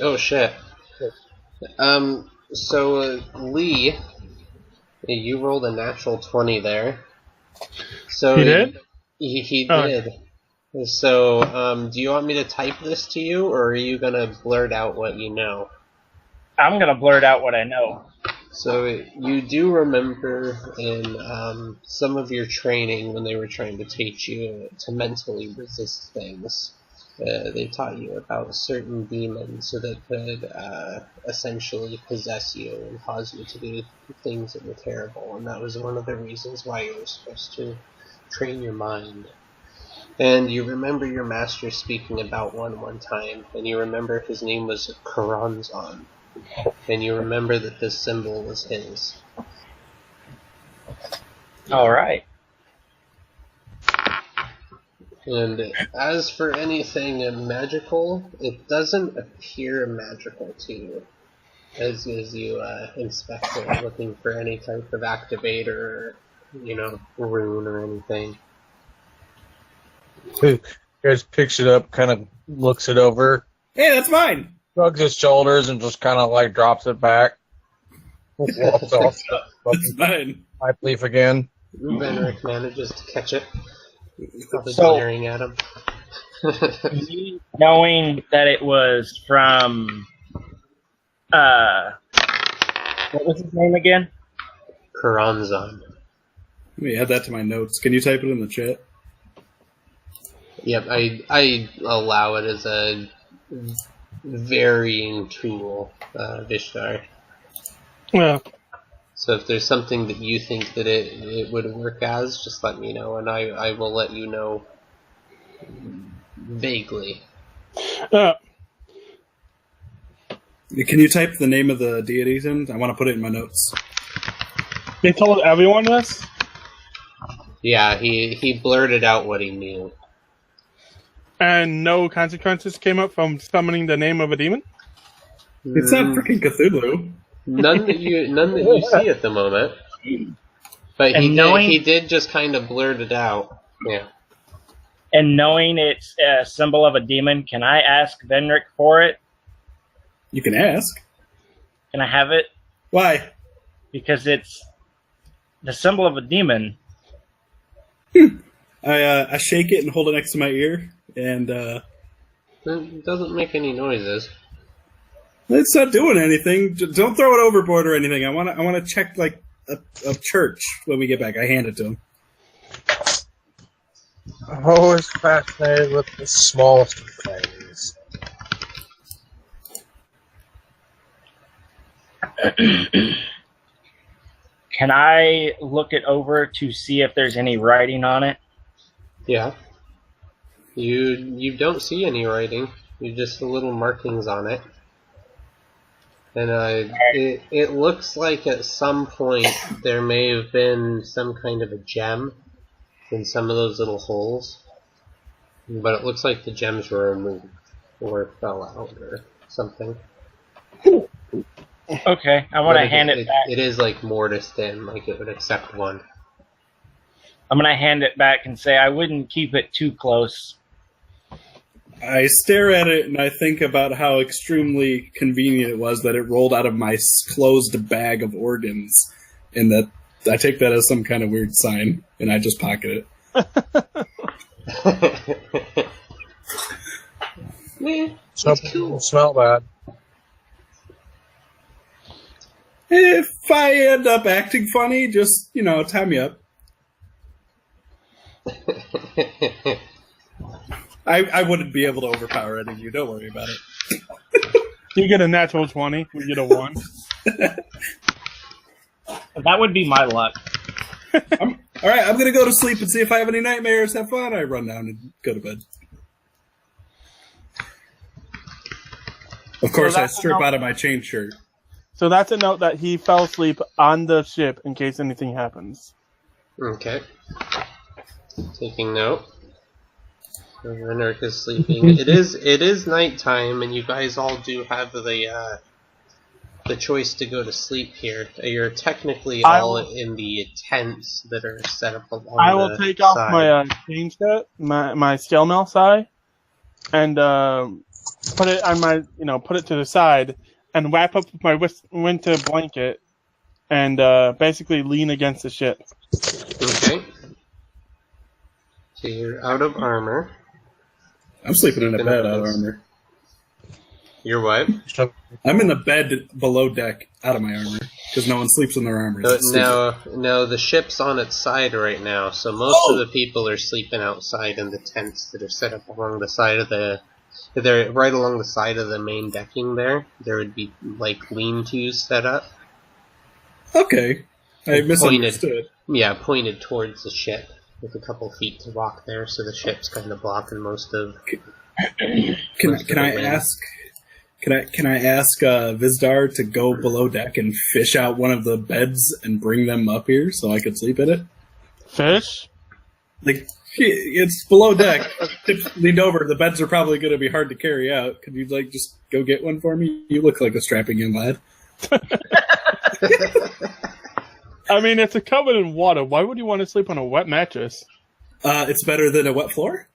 Oh shit. So Lee, You rolled a natural 20 there. So
He did?
He
Oh.
did. So, do you want me to type this to you, or are you gonna blurt out what you know?
I'm gonna blurt out what I know.
So you do remember in some of your training when they were trying to teach you to mentally resist things, they taught you about certain demons so they could essentially possess you and cause you to do things that were terrible, and that was one of the reasons why you were supposed to train your mind. And you remember your master speaking about one time, and you remember his name was Karanzan. And you remember that this symbol was his.
Alright.
And as for anything magical, it doesn't appear magical to you. As you inspect it, looking for any type of activator, rune or anything.
Guys picks it up, kind of looks it over.
Hey, that's mine!
Shrugs his shoulders and just kind of like drops it back. Walks off.
That's mine.
Pipe leaf again.
Venric manages to catch it. Probably
So-
glaring at him.
Me knowing that it was from what was his name again?
Karanzan.
Let me add that to my notes. Can you type it in the chat?
Yep, I allow it as a varying tool, Vishtar.
Yeah.
So if there's something that you think that it would work as, just let me know, and I will let you know vaguely.
Can you type the name of the deities in? I want to put it in my notes.
They told everyone this?
Yeah, he blurted out what he knew.
And no consequences came up from summoning the name of a demon?
It's not freaking Cthulhu.
None that you see at the moment. But he did just kind of blurt it out. Yeah.
And knowing it's a symbol of a demon, can I ask Venric for it?
You can ask.
Can I have it?
Why?
Because it's the symbol of a demon.
I shake it and hold it next to my ear, and
It doesn't make any noises.
it's not doing anything. Don't throw it overboard or anything. I want to check like a church when we get back. I hand it to him.
I'm always fascinated with the smallest of things.
Can I look it over to see if there's any writing on it?
Yeah. You don't see any writing. You just the little markings on it. And it looks like at some point there may have been some kind of a gem in some of those little holes. But it looks like the gems were removed or fell out or something.
Okay, I want to hand it back.
It is like mortise thin, like it would accept one.
I'm going to hand it back and say I wouldn't keep it too close.
I stare at it and I think about how extremely convenient it was that it rolled out of my closed bag of organs, and that I take that as some kind of weird sign, and I just pocket it.
Something smell bad.
If I end up acting funny, just, tie me up. I wouldn't be able to overpower any of you. Don't worry about it.
You get a natural 20, we get a 1.
That would be my luck.
All right, I'm going to go to sleep and see if I have any nightmares. Have fun. I run down and go to bed. Of course, I strip out of my chain shirt.
So that's a note that he fell asleep on the ship in case anything happens.
Okay. Taking note. Renric is sleeping. It is nighttime, and you guys all do have the choice to go to sleep here. You're technically all in the tents that are set up along the
I will take off my chain shirt, my scale mail side, and put it on my, put it to the side, and wrap up my winter blanket, and basically lean against the ship.
Okay. So you're out of armor.
I'm sleeping in a bed out of armor.
You're what?
I'm in the bed below deck out of my armor because no one sleeps in their armor.
No, the ship's on its side right now, so most of the people are sleeping outside in the tents that are set up along the side of the. They're right along the side of the main decking there. There would be like lean-tos set up.
Okay, I misunderstood.
Pointed towards the ship with a couple feet to walk there, so the ship's kind of blocking most of.
Can I ask? Can I ask Vizdar to go below deck and fish out one of the beds and bring them up here so I could sleep in it?
Fish?
Like, it's below deck. Tip's leaned over. The beds are probably going to be hard to carry out. Could you just go get one for me? You look like a strapping young lad.
I mean, it's covered in water. Why would you want to sleep on a wet mattress?
It's better than a wet floor.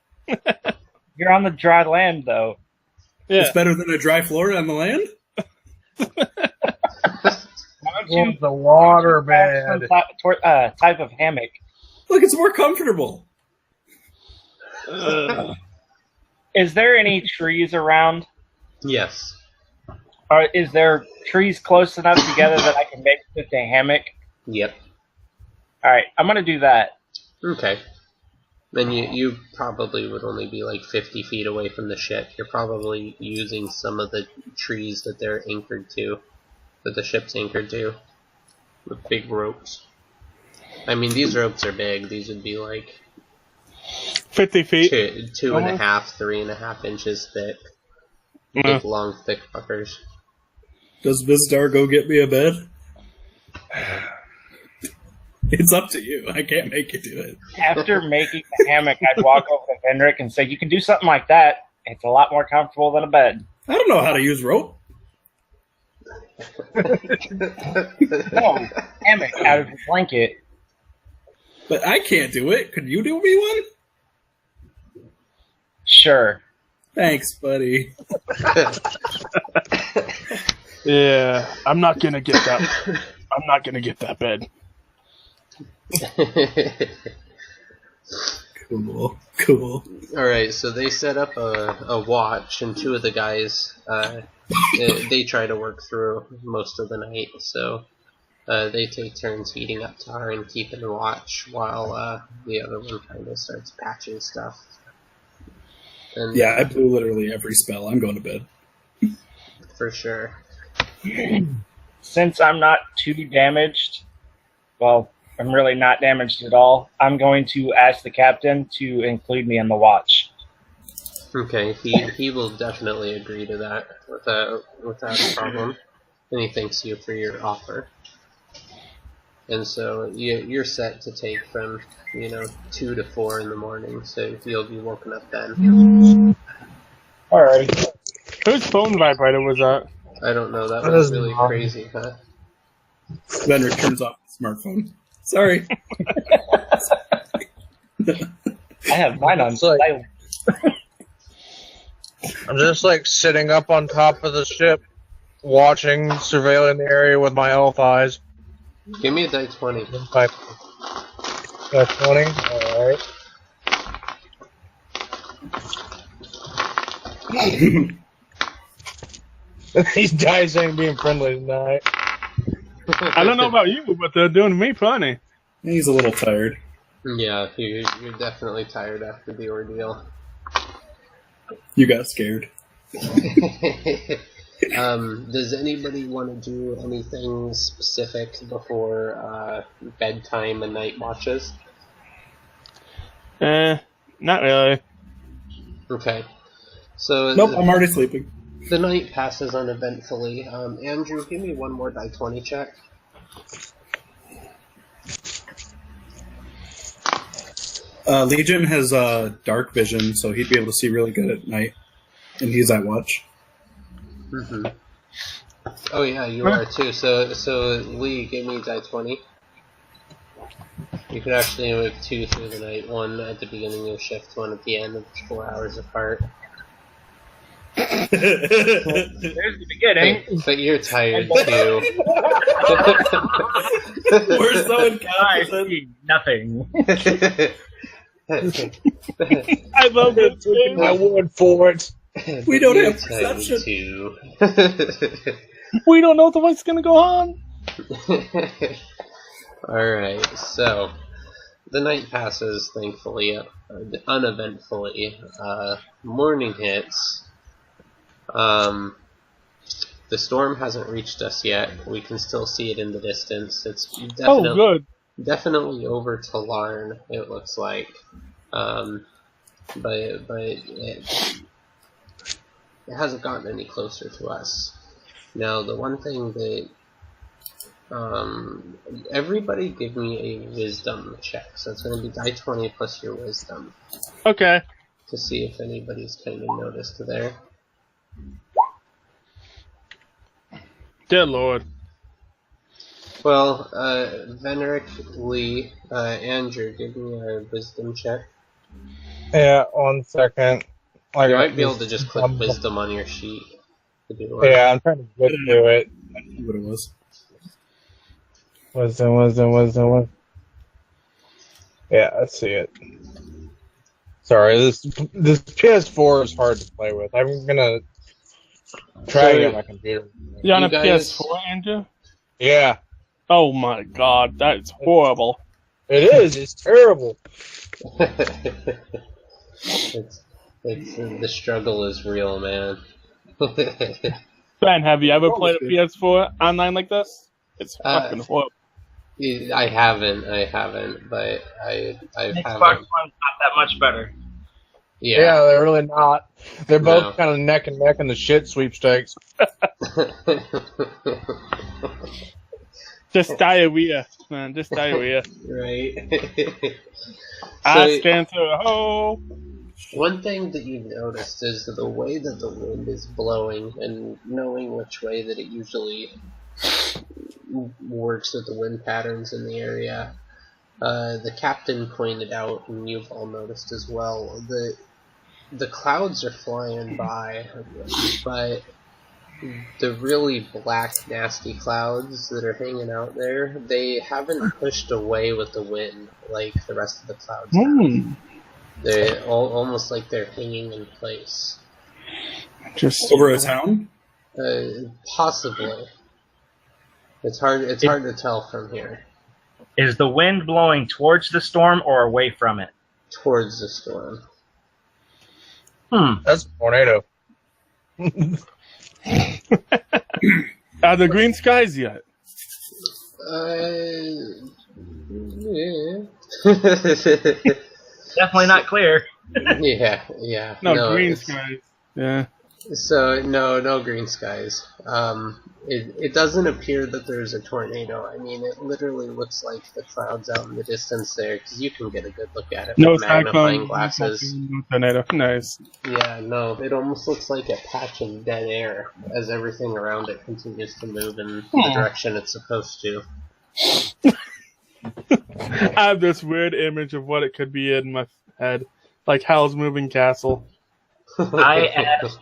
You're on the dry land, though.
Yeah. It's better than a dry floor on the land?
It's the water bed.
Type of hammock.
Look, it's more comfortable.
Is there any trees around?
Yes.
Or is there trees close enough together that I can make it a hammock?
Yep.
Alright, I'm going to do that.
Okay. Then you probably would only be like 50 feet away from the ship. You're probably using some of the trees that they're anchored to, that the ship's anchored to, with big ropes. I mean, these ropes are big. These would be like
50 feet,
2.5, 3.5 inches thick. Big, long, thick fuckers.
Does Vizdar go get me a bed? It's up to you. I can't make you do it.
After making the hammock, I'd walk over to Vendrick and say, you can do something like that. It's a lot more comfortable than a bed.
I don't know how to use rope.
No, hammock out of a blanket.
But I can't do it. Could you do me one?
Sure.
Thanks, buddy.
Yeah, I'm not gonna get that. I'm not gonna get that bed.
Cool.
Alright, so they set up a watch, and two of the guys, they try to work through most of the night, so they take turns heating up Tallarn and keeping watch while the other one kind of starts patching stuff. And,
yeah, I blew literally every spell. I'm going to bed.
For sure.
Since I'm not too damaged, well, I'm really not damaged at all, I'm going to ask the captain to include me in the watch.
Okay, he will definitely agree to that without a problem. And he thanks you for your offer. And so you're set to take from 2 to 4 in the morning, so you'll be woken up then.
Alrighty.
Whose phone vibrator was that?
I don't know, that was really crazy, huh?
Then it turns off the smartphone. Sorry.
I have mine on silent.
I'm just sitting up on top of the ship, watching, surveilling the area with my elf eyes.
Give me a die 20.
Die 20? Alright. These dice ain't being friendly tonight.
I don't know about you, but they're doing me funny.
He's a little tired.
Yeah, you're definitely tired after the ordeal.
You got scared.
Does anybody want to do anything specific before bedtime and night watches?
Not really.
Okay. So
nope, I'm already sleeping.
The night passes uneventfully. Andrew, give me one more die 20 check.
Legion has dark vision, so he'd be able to see really good at night, and he's at watch.
Mm-hmm. Oh yeah, you are too. So Lee, give me die 20. You could actually move 2 through the night, 1 at the beginning of shift, 1 at the end, of 4 hours apart.
There's the beginning.
Hey, but you're tired too.
We're so
I
incompetent.
see nothing.
I love this game.
My word for it.
We don't
You're
have
tired
perception.
too.
We don't know what's going to go on.
Alright, so the night passes, thankfully, uneventfully. Morning hits. The storm hasn't reached us yet. We can still see it in the distance. It's
Oh, good.
definitely over Tallarn, it looks like. But it hasn't gotten any closer to us. Now, the one thing that everybody give me a wisdom check. So it's going to be die 20 plus your wisdom
Okay.
to see if anybody's kind of noticed there.
Dear Lord.
Well, Veneric, Lee, Andrew, give me a wisdom check.
Yeah, 1 second.
You might be able to just click wisdom on your sheet to do it.
Yeah, I'm trying to get to it.
I knew what it was.
Wisdom. Yeah, I see it. Sorry, this PS4 is hard to play with. I'm gonna try it on my computer.
You on
You
a
guys-
PS4, Andrew?
Yeah,
Oh my god, that is horrible.
it is. It's terrible.
it's the struggle is real, man.
Ben, have you ever played a PS4 online like this? It's fucking horrible.
I haven't, but I
Xbox
haven't.
One's not that much better.
Yeah, they're really not. They're both
No.
kind of neck and neck in the shit sweepstakes.
Just diarrhea, man. Just diarrhea.
Right.
I stand to a ho.
One thing that you've noticed is the way that the wind is blowing, and knowing which way that it usually works with the wind patterns in the area. The captain pointed out, and you've all noticed as well, the clouds are flying by, but the really black, nasty clouds that are hanging out there, they haven't pushed away with the wind like the rest of the clouds have. They're almost like they're hanging in place.
Just
Over a town?
Possibly. It's hard to tell from here.
Is the wind blowing towards the storm or away from it?
Towards the storm.
That's a tornado.
are the green skies yet?
Yeah.
Definitely not clear.
yeah.
No, green
it's-
skies. Yeah.
So no green skies. It doesn't appear that there's a tornado. I mean, it literally looks like the clouds out in the distance there, because you can get a good look at it
No
with magnifying
cyclone.
glasses.
No tornado. Nice.
Yeah, no, it almost looks like a patch of dead air as everything around it continues to move in the direction it's supposed to.
I have this weird image of what it could be in my head, like Howl's Moving Castle.
I asked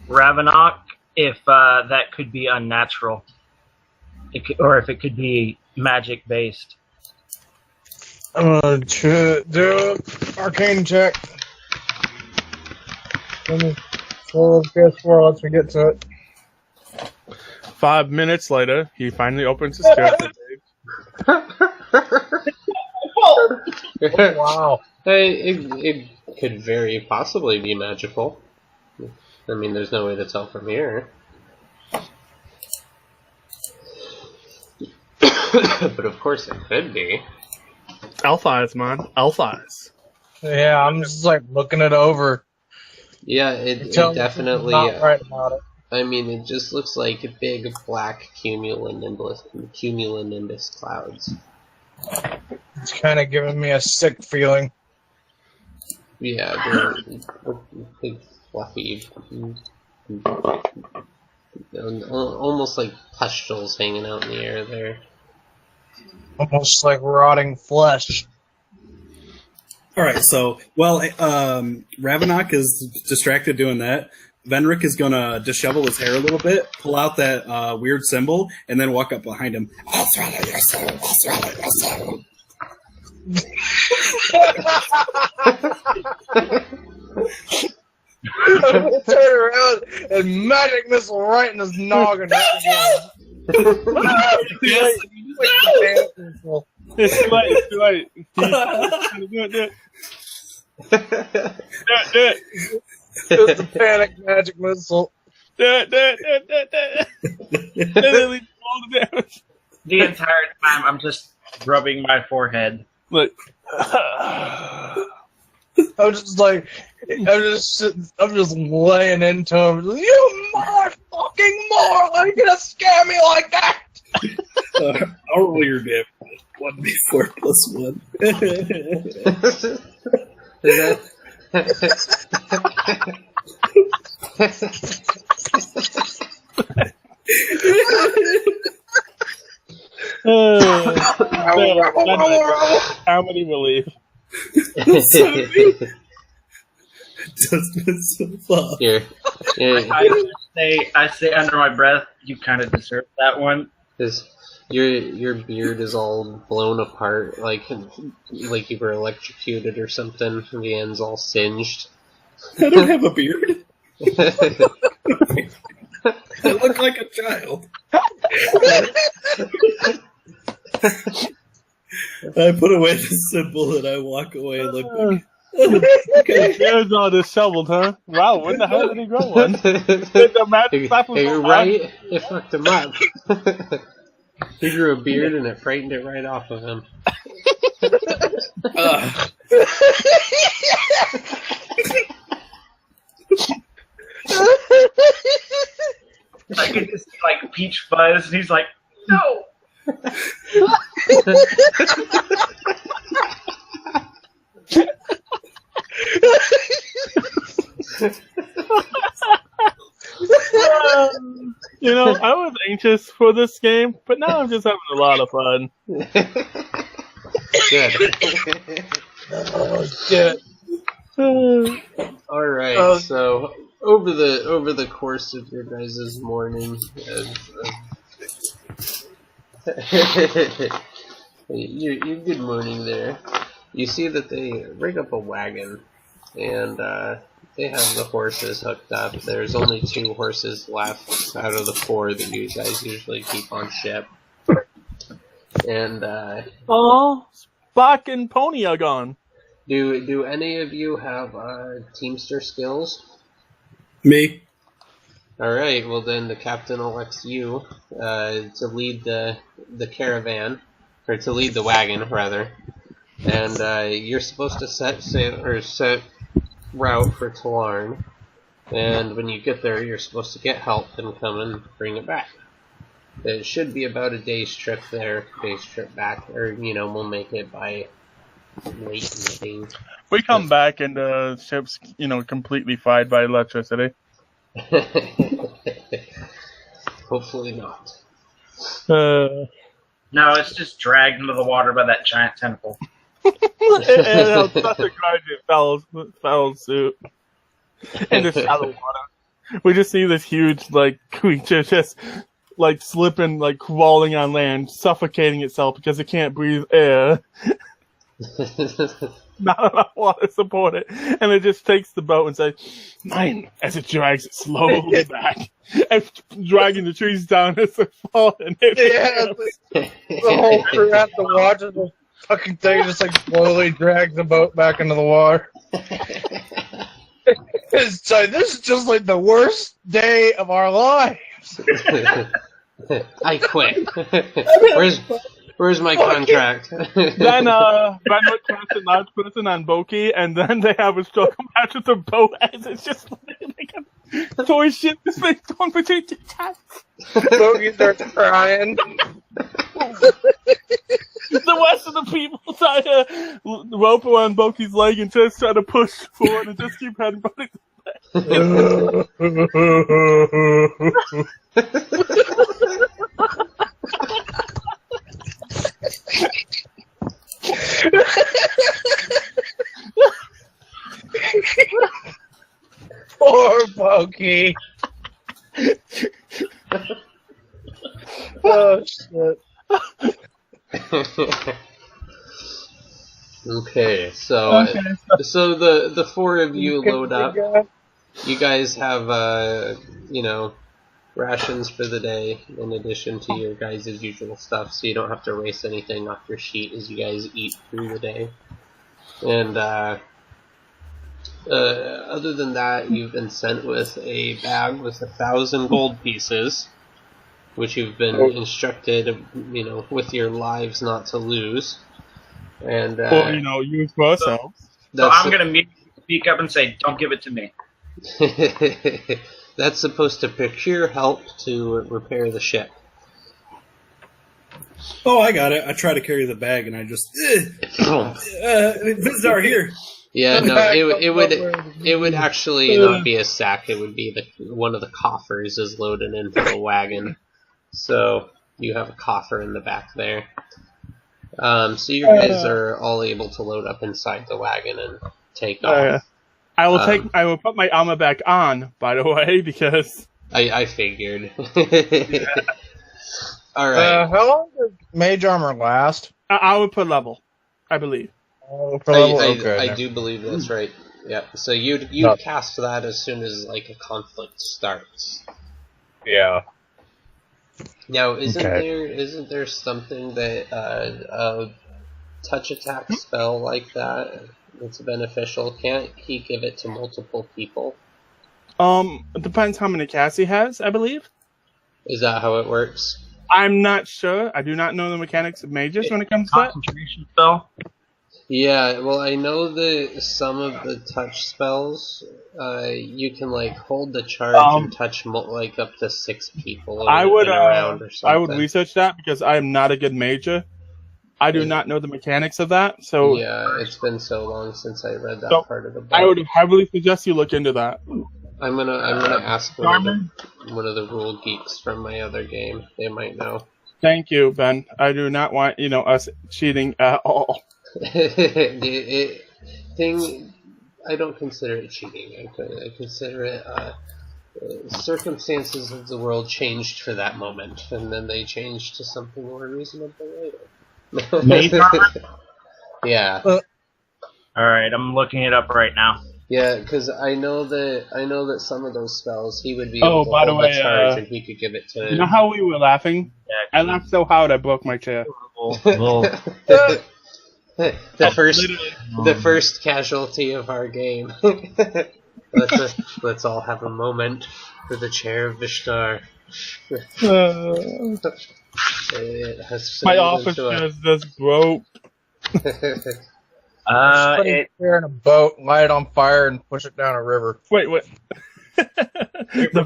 Ravenok if that could be unnatural, or if it could be magic based.
I'm gonna do arcane check. PS4 lets me get to it.
5 minutes later, he finally opens his character page.
Wow.
It could very possibly be magical. I mean, there's no way to tell from here. But of course it could be.
Elf eyes, man. Elf eyes.
Yeah, I'm just like looking it over.
Yeah, it
Tell me
definitely...
not right about it.
I mean, it just looks like big black cumulonimbus clouds.
It's kind of giving me a sick feeling.
Yeah, they're big, fluffy, almost like pustules hanging out in the air there.
Almost like rotting flesh.
All right, so while Ravenok is distracted doing that, Venric is gonna dishevel his hair a little bit, pull out that weird symbol, and then walk up behind him. I'll swallow your soul. I'll swallow your soul.
I'm gonna turn around and magic missile right in his noggin.
Yes.
It's too late. It's too late. Do it. Do it.
Just a panic magic missile.
Do it. Literally all the damage.
The entire time, I'm just rubbing my forehead.
Look.
I'm just laying into him. You motherfucking moron! Are you gonna scare me like that?
I'll roll your damage. 1d4 plus 1.
Is that?
How many relief?
Here.
I say under my breath, you kind of deserve that one.
Your beard is all blown apart, like you were electrocuted or something. The end's all singed.
I don't have a beard. I look like a child. I put away the symbol and I walk away looking.
Okay, beard's all disheveled, huh? Wow, when the hell did he grow one?
You're right. It fucked him up. He grew a beard and it frightened it right off of him.
I could just see, like, Peach Fuzz, and he's like, no!
I was anxious for this game, but now I'm just having a lot of fun.
Good.
Oh shit!
All right. So over the course of your guys' morning, you good morning there. You see that they rig up a wagon, and they have the horses hooked up. There's only 2 horses left out of the 4 that you guys usually keep on ship. And
Spock and Pony are gone.
do any of you have Teamster skills?
Me.
All right. Well, then the captain elects you to lead the caravan, or to lead the wagon rather. And you're supposed to set route for Tallarn, and when you get there, you're supposed to get help and come and bring it back. It should be about a day's trip there, day's trip back, or we'll make it by late in the day.
We come back and the ship's completely fried by electricity.
Hopefully not.
No, it's just dragged into the water by that giant tentacle.
It such a gorgeous foul suit in the shallow water. We just see this huge creature just slipping, crawling on land, suffocating itself because it can't breathe air. Not enough water to support it, and it just takes the boat and says, "Mine," as it drags it slowly back, and dragging the trees down as they fall. And
The whole crew has to watch it. The fucking thing just slowly drags the boat back into the water. It's this is just the worst day of our lives.
I quit. Where's my contract?
Then Ben casts a large person on Boki, and then they have a struggle match with the boat as it's just like a toy ship that's been torn between 2 cats.
Boki starts crying.
The rest of the people tie a rope around Boki's leg and just try to push forward and just keep heading back.
Smokey. Oh shit.
Okay, so the four of you load up. You guys have rations for the day in addition to your guys' usual stuff, so you don't have to erase anything off your sheet as you guys eat through the day. And other than that, you've been sent with a bag with 1,000 gold pieces, which you've been instructed, with your lives not to lose. And
use for ourselves.
So I'm gonna speak up and say, "Don't give it to me."
That's supposed to procure help to repair the ship.
Oh, I got it. I try to carry the bag, and I just Vizdar here.
Yeah, no, it would actually not be a sack. It would be one of the coffers is loaded into the wagon. So you have a coffer in the back there. So you guys are all able to load up inside the wagon and take off.
I will put my armor back on, by the way, because
I figured. All right.
How long does mage armor last?
I would put level, I believe.
I do believe that's right. Yeah. So you'd cast that as soon as a conflict starts.
Yeah.
Now, isn't there something that a touch attack spell like that's beneficial? Can't he give it to multiple people?
It depends how many casts he has, I believe.
Is that how it works?
I'm not sure. I do not know the mechanics of mages when it comes to that.
Concentration spell.
Yeah, well, I know that some of the touch spells, you can hold the charge and touch up to 6 people.
I would
around or something.
I would research that because I am not a good mager. I do not know the mechanics of that. So
yeah, it's been so long since I read that part of the book.
I would heavily suggest you look into that.
I'm gonna ask one of the rule geeks from my other game. They might know.
Thank you, Ben. I do not want us cheating at all.
I don't consider it cheating. I consider it circumstances of the world changed for that moment, and then they changed to something more reasonable later. Yeah.
All right, I'm looking it up right now.
Yeah, because I know that some of those spells he would be able to hold the charge, and he could give it to.
You know how we were laughing?
Yeah,
I laughed so hard I broke my chair.
The first casualty of our game. Let's all have a moment for the chair of Vishtar.
My office just broke.
Put it here in a boat, light it on fire, and push it down a river.
Wait. The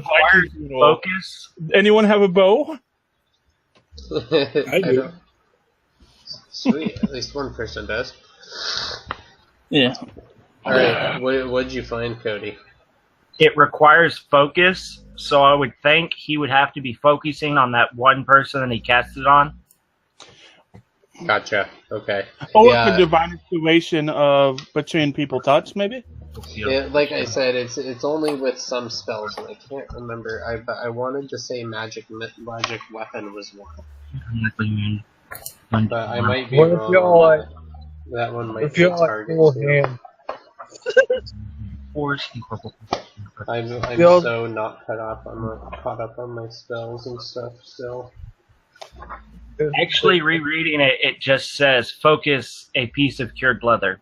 focus.
Anyone have a bow?
I do.
Sweet, at least one person does.
Yeah.
Alright, what did you find, Cody?
It requires focus, so I would think he would have to be focusing on that one person that he cast it on.
Gotcha, okay.
Or a divine inspiration of between people touch, maybe?
Yeah, like I said, it's only with some spells, and I can't remember. I wanted to say magic weapon was one. But I might be wrong. That one might be a target. I'm so not caught up on my spells and stuff still.
Actually, rereading it, it just says focus a piece of cured leather.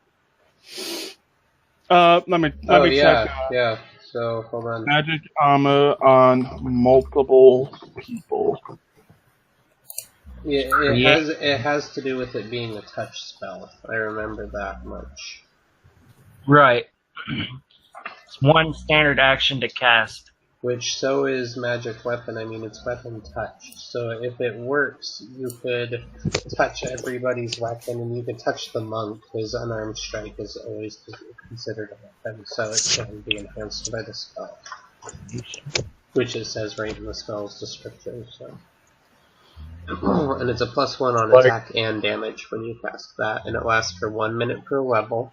Let me check.
Yeah. So hold on.
Magic armor on multiple people.
Yeah, it has to do with it being a touch spell. I remember that much.
Right. It's one standard action to cast.
Which so is magic weapon. I mean, it's weapon touch. So if it works, you could touch everybody's weapon, and you could touch the monk. His unarmed strike is always considered a weapon, so it can be enhanced by the spell. Which it says right in the spell's description. So. And it's a +1 on attack and damage when you cast that, and it lasts for 1 minute per level.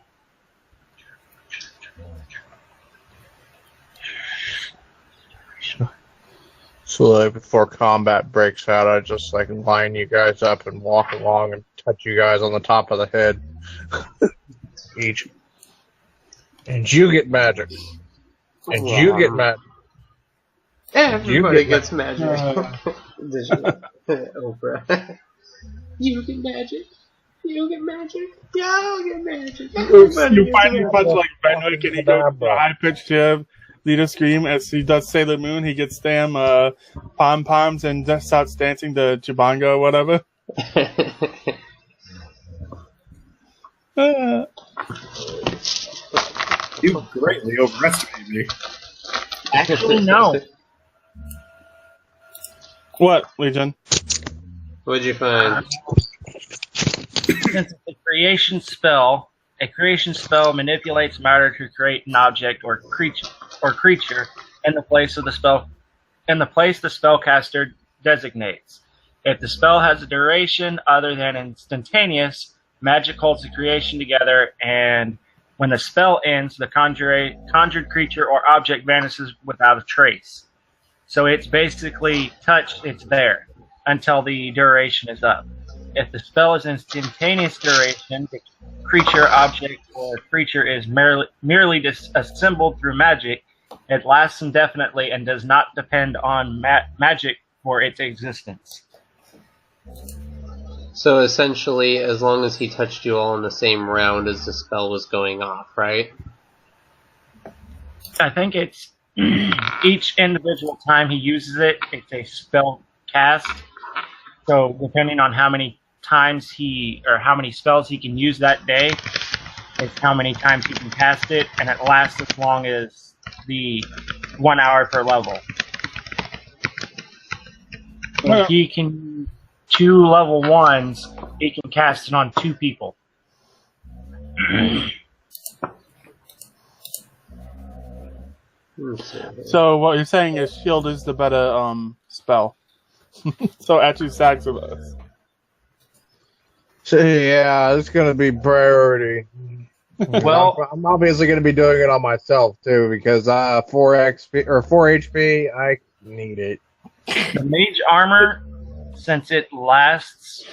So like before combat breaks out, I just like line you guys up and walk along and touch you guys on the top of the head. Each. And you get magic. And you get magic.
Everybody gets magic. Oprah. You get magic. You get magic. Y'all get magic.
You finally punch like Fenwick and he goes to a high-pitched Lita scream as he does Sailor Moon. He gets damn pom-poms and just starts dancing the Jabongo or whatever.
You greatly overestimated me.
Actually, no.
What, Legion?
What'd you find?
Since it's a creation spell manipulates matter to create an object or creature in the place the spellcaster designates. If the spell has a duration other than instantaneous, magic holds the creation together, and when the spell ends, the conjured creature or object vanishes without a trace. So it's basically touched, it's there, until the duration is up. If the spell is instantaneous duration, the creature, object, or creature is merely disassembled through magic, it lasts indefinitely and does not depend on magic for its existence.
So essentially, as long as he touched you all in the same round as the spell was going off, right?
I think it's each individual time he uses it, it's a spell cast. So depending on how many times how many spells he can use that day, it's how many times he can cast it, and it lasts as long as the 1 hour per level. If he can 2 level 1s, he can cast it on 2 people.
So what you're saying is shield is the better spell. So actually stacks with us.
So yeah, it's gonna be priority.
Well,
I'm obviously gonna be doing it on myself too because 4 XP or 4 HP, I need it.
The mage armor, since it lasts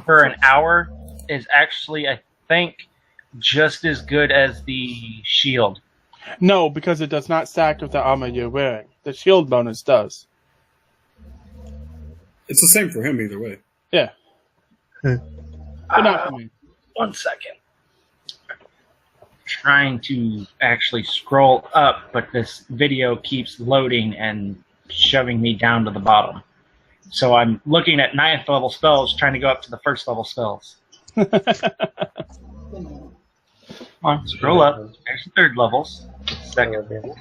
for an hour, is actually, I think, just as good as the shield.
No, because it does not stack with the armor you're wearing. The shield bonus does.
It's the same for him either way.
Yeah. But not for me.
1 second. Trying to actually scroll up, but this video keeps loading and shoving me down to the bottom. So I'm looking at 9th level spells, trying to go up to the 1st level spells. Come on, scroll up. There's the 3rd levels. 2nd level.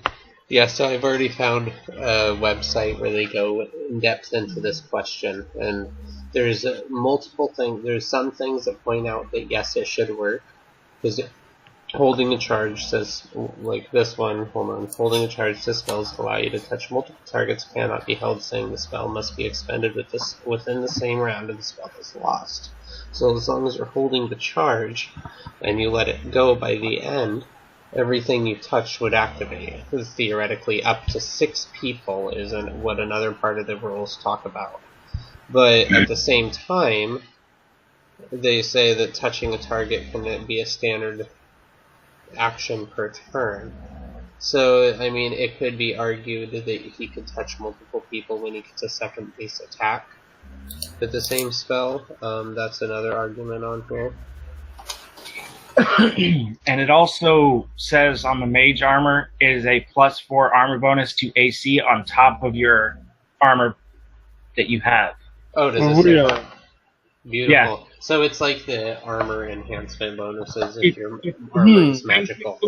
Yeah, so I've already found a website where they go in depth into this question, and there's multiple things. There's some things that point out that yes, it should work, because holding a charge says, like this one, hold on, holding a charge says spells allow you to touch multiple targets cannot be held, saying the spell must be expended within the same round and the spell is lost. So as long as you're holding the charge and you let it go by the end, everything you touch would activate. Theoretically, up to 6 people is what another part of the rules talk about. But at the same time, they say that touching a target can be a standard action per turn. So, I mean, it could be argued that he could touch multiple people when he gets a second base attack with the same spell. That's another argument on here.
And it also says on the mage armor is a +4 armor bonus to AC on top of your armor that you have.
Oh, does it say that? Beautiful.
Yeah.
So it's like the armor enhancement bonuses if your armor is magical.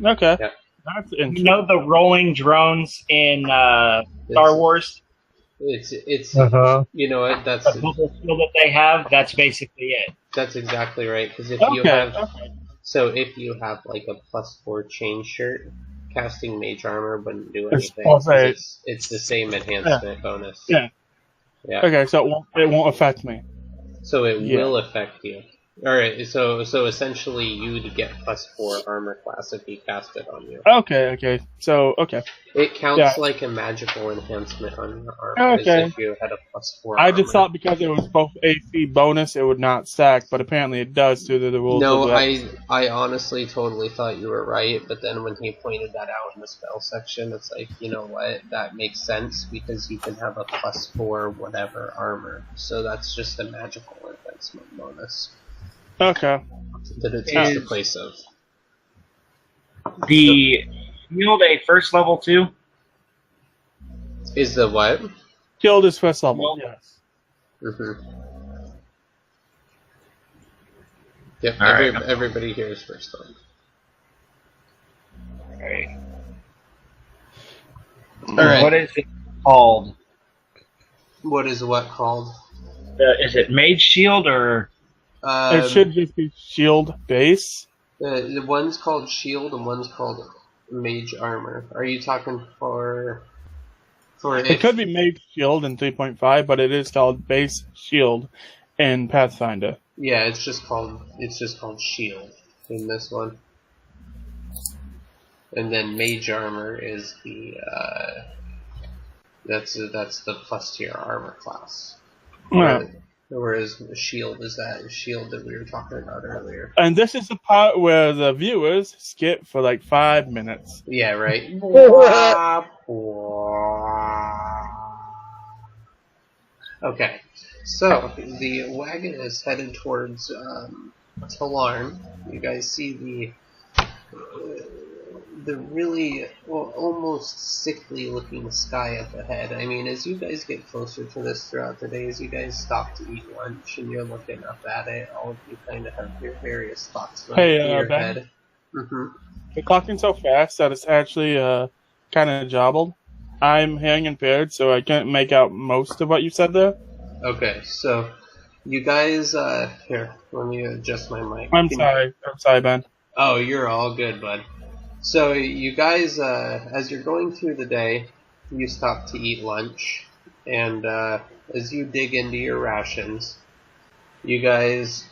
Okay.
Yeah.
That's interesting.
You know the rolling drones in Star Wars?
It's you know what, that's
The bubble shield that they have, that's basically it.
that's exactly right, because if you
Okay.
have if you have like a +4 chain shirt, casting mage armor wouldn't do anything. It's the same enhancement bonus.
Yeah.
Yeah.
Okay, so it won't affect me.
So it will affect you. All right, so essentially you'd get +4 armor class if he cast it on you.
Okay. So, okay.
It counts
Yeah.
like a magical enhancement on your armor, as
Okay.
if you had a +4
I
armor.
just thought because it was both AC bonus, it would not stack, but apparently it does due to the rules
No,
of that.
I honestly totally thought you were right, but then when he pointed that out in the spell section, it's like, you know what, that makes sense, because you can have a +4 whatever armor, so that's just a magical enhancement bonus
Okay.
that it takes the place of.
The shield a first level too?
Is the what?
Killed is first level.
Yes.
Mm-hmm. Yep,
All right.
everybody here is first level.
Alright.
Alright.
What is it called?
What is what called?
Is it Mage Shield or?
It should just be shield base.
The one's called shield and one's called mage armor. Are you talking for
It could be mage shield in 3.5, but it is called base shield in Pathfinder.
Yeah, it's just called shield in this one. And then mage armor is the that's the plus tier armor class.
Yeah.
Whereas shield is that shield that we were talking about earlier.
And this is the part where the viewers skip for like 5 minutes.
Yeah, right. Okay, so the wagon is headed towards Tallarn. You guys see the really almost sickly looking sky up ahead. I mean, as you guys get closer to this throughout the day, as you guys stop to eat lunch and you're looking up at it, all of you kind of have your various thoughts running through your
Ben,
head. Mm-hmm.
You're talking so fast that it's actually kind of jobbled. I'm hearing impaired, so I can't make out most of what you said there.
Okay, so you guys, here, let me adjust my mic.
I'm sorry, Ben.
Oh, you're all good, bud. So you guys, as you're going through the day, you stop to eat lunch, and as you dig into your rations, you guys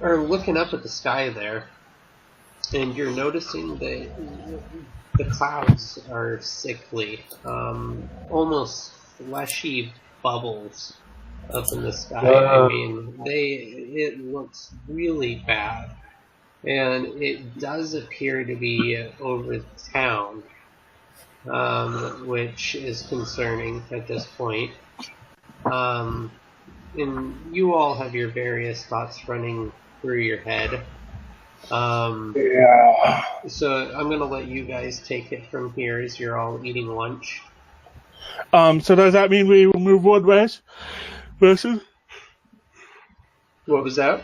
are looking up at the sky there, and you're noticing that the clouds are sickly, almost fleshy bubbles up in the sky. I mean, it looks really bad. And it does appear to be over the town, which is concerning at this point. And you all have your various thoughts running through your head.
Yeah.
So I'm going to let you guys take it from here as you're all eating lunch.
So does that mean we will move one ration?
What was that?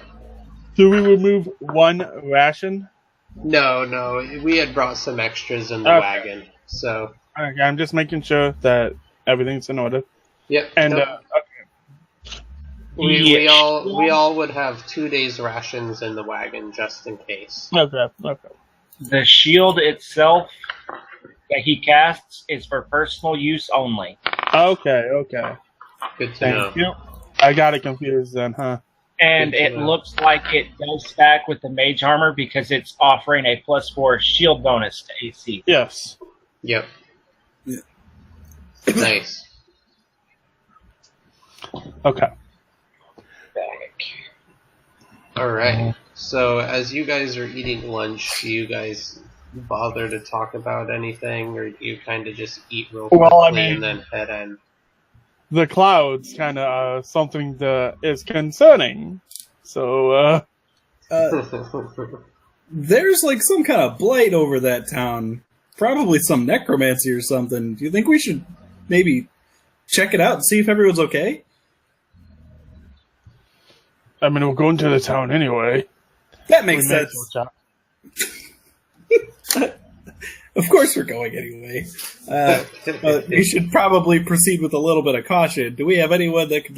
Do we remove one ration?
No, we had brought some extras in the
Okay.
wagon, so...
Okay, I'm just making sure that everything's in order.
Yep.
And,
nope. We all would have 2 days rations in the wagon just in case.
Okay.
The shield itself that he casts is for personal use only.
Okay.
Good to know.
Thank you. I got it confused then, huh?
And it looks like it does stack with the mage armor because it's offering a +4 shield bonus to AC.
Yes.
Yep. Nice.
Okay.
Alright. So, as you guys are eating lunch, do you guys bother to talk about anything, or do you kind of just eat real quickly and then head in?
The clouds kind of are something that is concerning. So,
there's like some kind of blight over that town. Probably some necromancy or something. Do you think we should maybe check it out and see if everyone's okay?
I mean, we're going to the town anyway.
That makes sense. Of course we're going anyway. But we should probably proceed with a little bit of caution. Do we have anyone that could,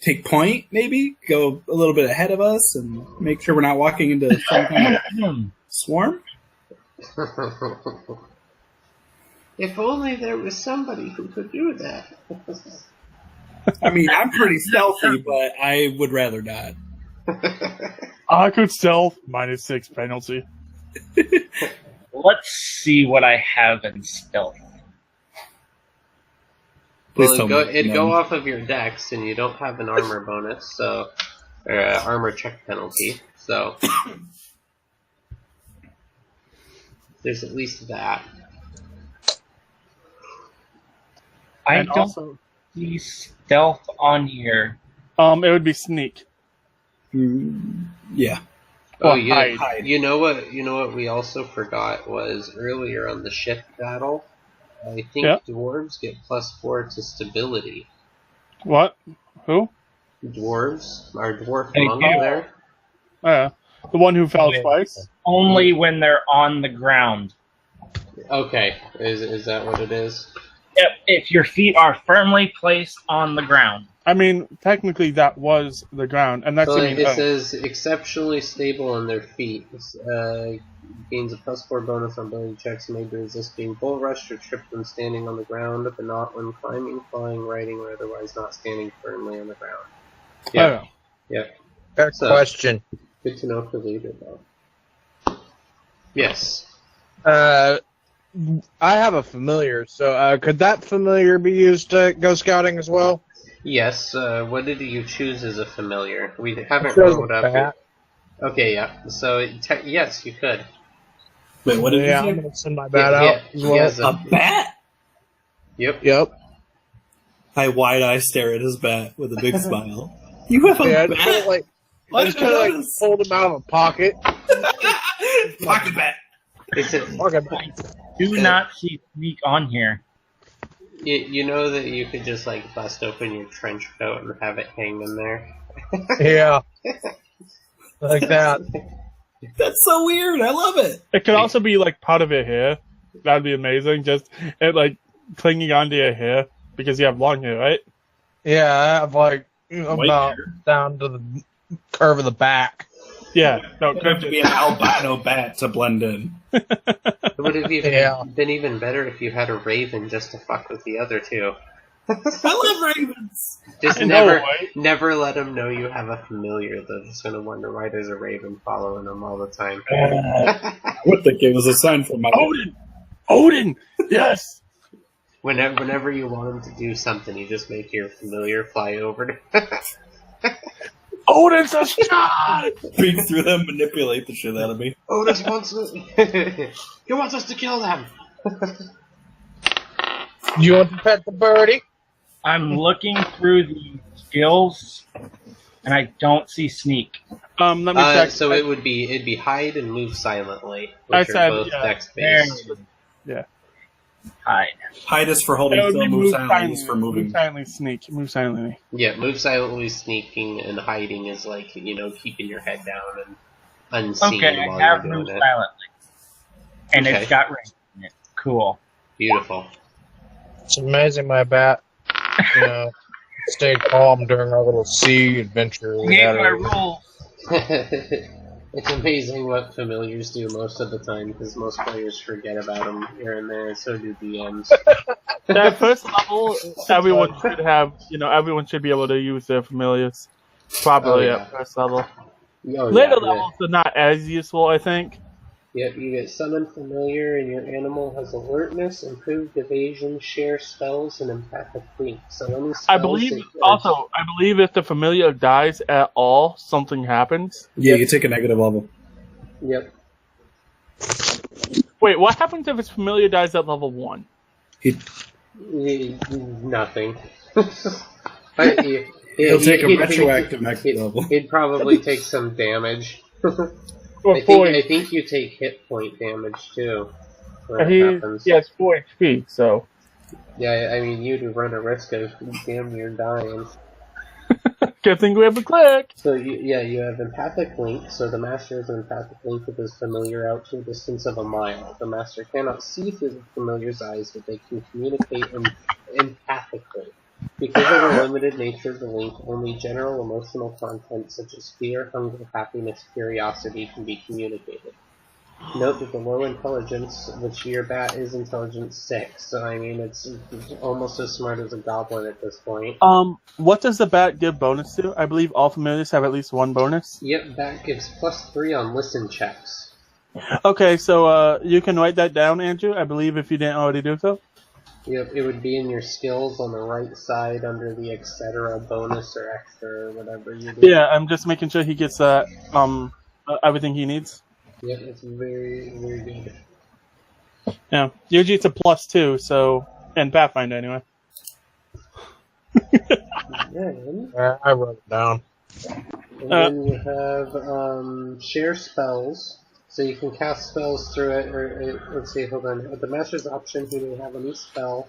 take point, maybe? Go a little bit ahead of us and make sure we're not walking into some kind of swarm?
If only there was somebody who could do that.
I mean, I'm pretty stealthy, but I would rather not.
Awkward stealth, -6 penalty.
Let's see what I have in stealth.
Please
Well,
tell me
it'd
no.
go off of your dex, and you don't have an armor bonus, so or armor check penalty. So there's at least that.
I
And
don't
also,
see stealth on here.
it would be sneak.
Yeah.
Oh,
Or
yeah.
hide.
You know what? You know what? We also forgot was earlier on the ship battle. I think dwarves get +4 to stability.
What? Who?
Dwarves, our dwarf
Hey,
monk
yeah.
there.
The one who fell
Yeah.
twice?
Only when they're on the ground.
Okay, is that what it is?
Yep, if your feet are firmly placed on the ground.
I mean, technically that was the ground, and that's
So
I mean,
it says exceptionally stable on their feet. Gains a +4 bonus on ability checks made to resist being bull rushed or tripped when standing on the ground, but not when climbing, flying, riding, or otherwise not standing firmly on the ground. Yeah. Yep.
Got a
So-
question.
Good to know for later, though. Yes.
I have a familiar, so could that familiar be used to go scouting as well?
Yes. What did you choose as a familiar? We haven't
Chose
rolled
a
up.
bat.
Okay, yeah. So yes, you could.
Wait, what did
Yeah,
you
I'm
say?
gonna send my bat
Yeah,
out as
he
well.
has
A bat?
Yep.
Yep.
I wide-eye stare at his bat with a big smile. You have a
Yeah, I
bat?
just kind of like,
Why
I just
did I
kind of like
notice?
pulled him out of a pocket.
Pocket bat.
It's a,
Pocket bat.
Do not see sneak on here.
you know that you could just like bust open your trench coat and have it hang in there.
Yeah. Like that.
That's so weird. I love it.
it could also be like part of your hair. That'd be amazing. Just it like clinging onto your hair because you have long hair, right?
Yeah, I have like
White
about
hair.
down to the curve of the back.
Yeah. No,
It'd have to be an albino bat to blend in.
It would have even
Yeah.
been even better if you had a raven just to fuck with the other two.
I love ravens.
Just
I know,
never,
right?
never let them know you have a familiar that's gonna wonder why there's a raven following them all the time.
I would think it was a sign from my
Odin. Yes.
Whenever you want them to do something, you just make your familiar fly over. To
Odin's a shot.
peek through them, manipulate the shit out of me.
Otis wants he wants us to kill them.
You want to pet the birdie?
I'm looking through the skills, and I don't see sneak.
Let me check.
So it'd be hide and move silently,
I
which
said,
are both
yeah.
dex
There
based.
Yeah.
Hide.
Hide is for holding
It would
still,
be
move silently is for
Move
moving.
silently, sneak. Move silently.
Yeah, move silently, sneaking, and hiding is like keeping your head down and unseen
Okay,
while
I have
you're
move
doing it.
silently. And
Okay.
it's got range in it. Cool.
Beautiful.
It's amazing my bat, stayed calm during our little sea adventure. We
Gave
had
my
it.
rule.
It's amazing what familiars do most of the time because most players forget about them here and there. So do DMs.
At first level, everyone should have, everyone should be able to use their familiars. Probably
Oh, yeah.
at first level.
Oh,
Later
yeah,
levels are not as useful, I think.
Yep, you get summon familiar, and your animal has alertness, improved evasion, share spells, and empathic link. So any spells
I believe if the familiar dies at all, something happens.
Yeah, you take a negative level.
Yep.
Wait, what happens if its familiar dies at level 1?
Nothing.
He'll take a retroactive negative level.
He'd probably take some damage.
Or
I
4
think you take hit point damage too. When
he
it happens.
has 4 HP, so.
Yeah, I mean you'd run a risk of damn near dying.
Good thing we have a click!
So you have empathic link. So the master has an empathic link with his familiar out to a distance of a mile. The master cannot see through the familiar's eyes, but they can communicate empathically. Because of the limited nature of the link, only general emotional content such as fear, hunger, happiness, curiosity can be communicated. Note that the low intelligence, which your bat is intelligence 6, so I mean it's almost as smart as a goblin at this point.
What does the bat give bonus to? I believe all familiars have at least one bonus.
Yep, bat gives +3 on listen checks.
Okay, so you can write that down, Andrew, I believe, if you didn't already do so.
Yep, it would be in your skills on the right side under the etc. bonus or extra or whatever you do.
Yeah, I'm just making sure he gets everything he needs.
Yep, it's very, very good.
Yeah, usually it's a +2, so in Pathfinder anyway.
Then,
I wrote it down.
and then you have share spells, so you can cast spells through it. Or let's see, hold on. At the master's option, he may have any spell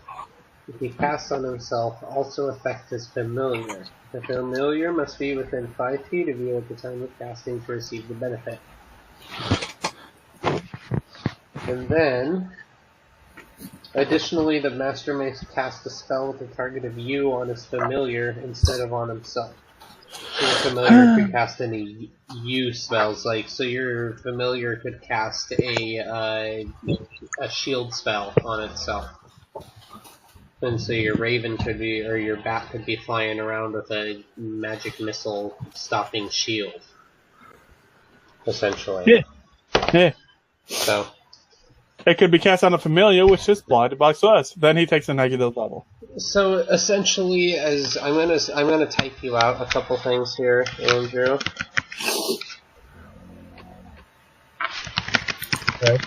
if he casts on himself also affect his familiar. The familiar must be within 5 feet of you at the time of casting to receive the benefit. And then, additionally, the master may cast a spell with the target of you on his familiar instead of on himself. So your familiar could cast any you spells, so your familiar could cast a shield spell on itself. And so your raven could be, or your bat could be flying around with a magic missile stopping shield. Essentially.
Yeah.
So.
It could be cast on a familiar, which is blind blocks us. Then he takes a negative level.
So essentially, as I'm gonna type you out a couple things here, Andrew.
Okay.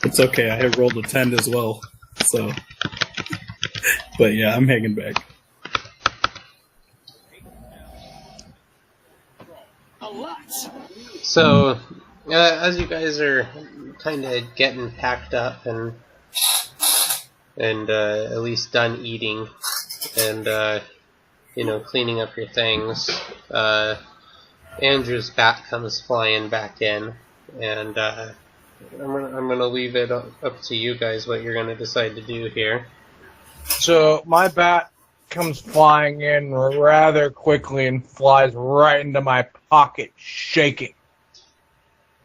It's okay, I had rolled a 10 as well, so... But yeah, I'm hanging back.
So, as you guys are kind of getting packed up and at least done eating and cleaning up your things, Andrew's bat comes flying back in, and I'm gonna leave it up to you guys what you're gonna decide to do here.
So my bat comes flying in rather quickly and flies right into my pocket, shaking,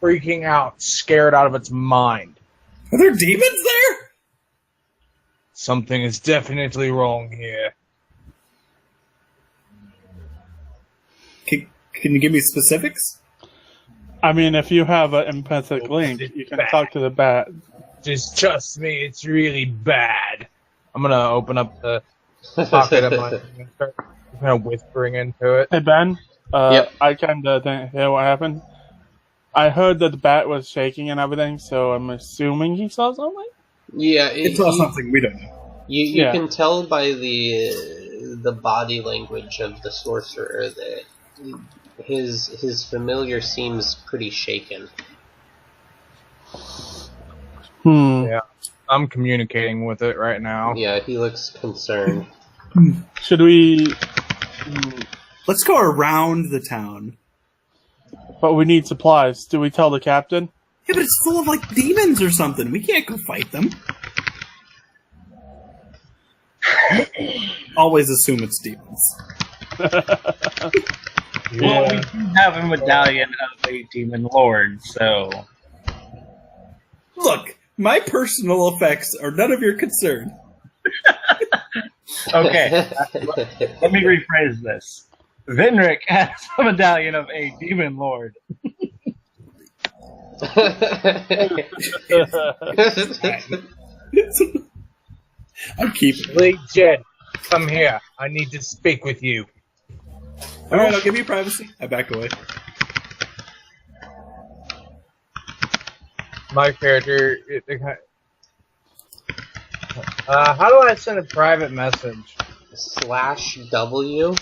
freaking out, scared out of its mind.
Are there demons there?
Something is definitely wrong here.
Can you give me specifics?
I mean, if you have an empathic link, you can talk to the bat.
Just trust me, it's really bad. I'm gonna open up the pocket of my and start kind of whispering into it.
Hey, Ben?
Yep.
I kind of hear what happened. I heard that the bat was shaking and everything, so I'm assuming he saw something?
Yeah,
It saw something we don't know.
You can tell by the body language of the sorcerer that his familiar seems pretty shaken.
Yeah, I'm communicating with it right now.
Yeah, he looks concerned.
Should we...
Let's go around the town.
But we need supplies. Do we tell the captain?
Yeah, but it's full of, demons or something. We can't go fight them. Always assume it's demons.
Well, we do have a medallion of a demon lord, so...
Look, my personal effects are none of your concern.
Okay, let me rephrase this. Vinric has a medallion of a demon lord.
I'm keeping it.
Lee Jed, come here. I need to speak with you.
Alright, I'll give you privacy. I back away.
My character... how do I send a private message?
/W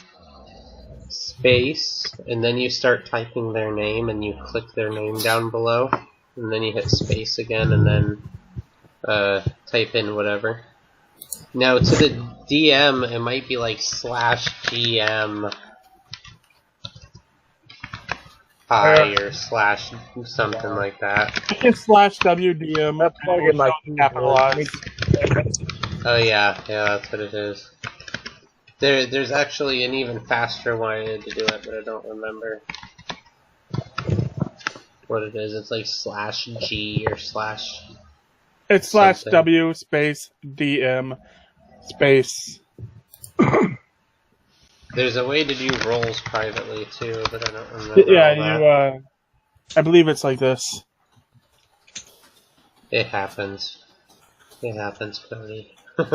space, and then you start typing their name, and you click their name down below, and then you hit space again, and then type in whatever. Now, to the DM, it might be like /GM. I or slash something like that.
It's slash WDM.
That's fucking like
capitalized.
Oh yeah, that's what it is. There's actually an even faster way to do it, but I don't remember what it is. It's like slash G or slash.
It's slash
something.
W space DM space.
There's a way to do rolls privately too, but I don't remember.
Yeah,
all that.
I believe it's like this.
It happens. It happens, Cody.
Come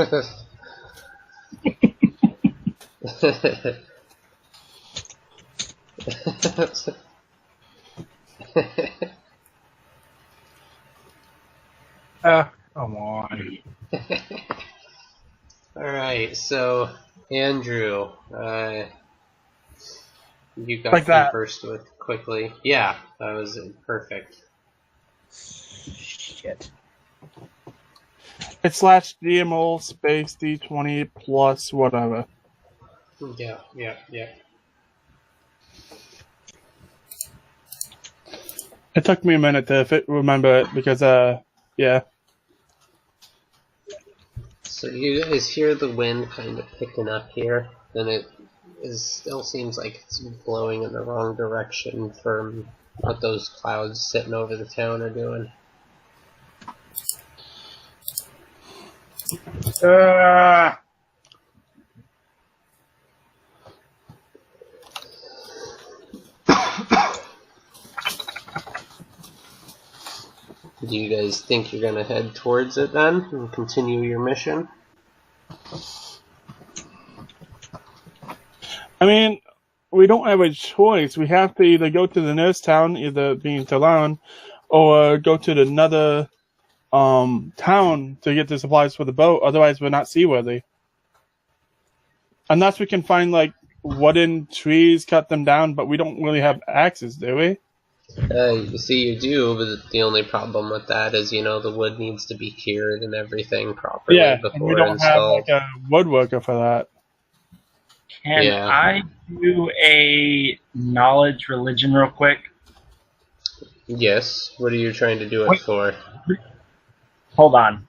on.
Alright, so Andrew, you got
Like that.
first with quickly. Yeah, that was perfect.
Shit.
It's slash DMO space D20 plus whatever.
Yeah.
It took me a minute to remember it because, yeah.
So you guys hear the wind kind of picking up here, and it still seems like it's blowing in the wrong direction from what those clouds sitting over the town are doing. Do you guys think you're gonna head towards it then and continue your mission?
I mean, we don't have a choice. We have to either go to the nearest town, either being Tallarn, or go to another town to get the supplies for the boat. Otherwise, we're not seaworthy. Unless we can find, like, wooden trees, cut them down, but we don't really have axes, do we?
You see, you do, but the only problem with that is, the wood needs to be cured and everything properly
And
before
we don't have,
installed.
like, a woodworker for that.
Can
Yeah.
I do a knowledge religion real quick?
Yes. What are you trying to do it
Wait.
for?
Hold on.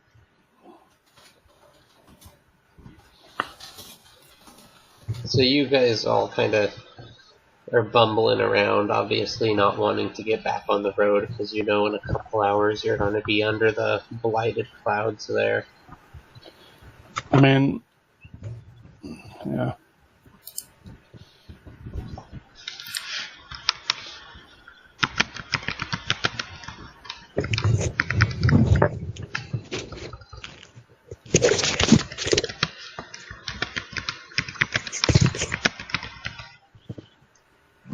So you guys all kind of are bumbling around, obviously not wanting to get back on the road because in a couple hours you're going to be under the blighted clouds there.
I mean, yeah.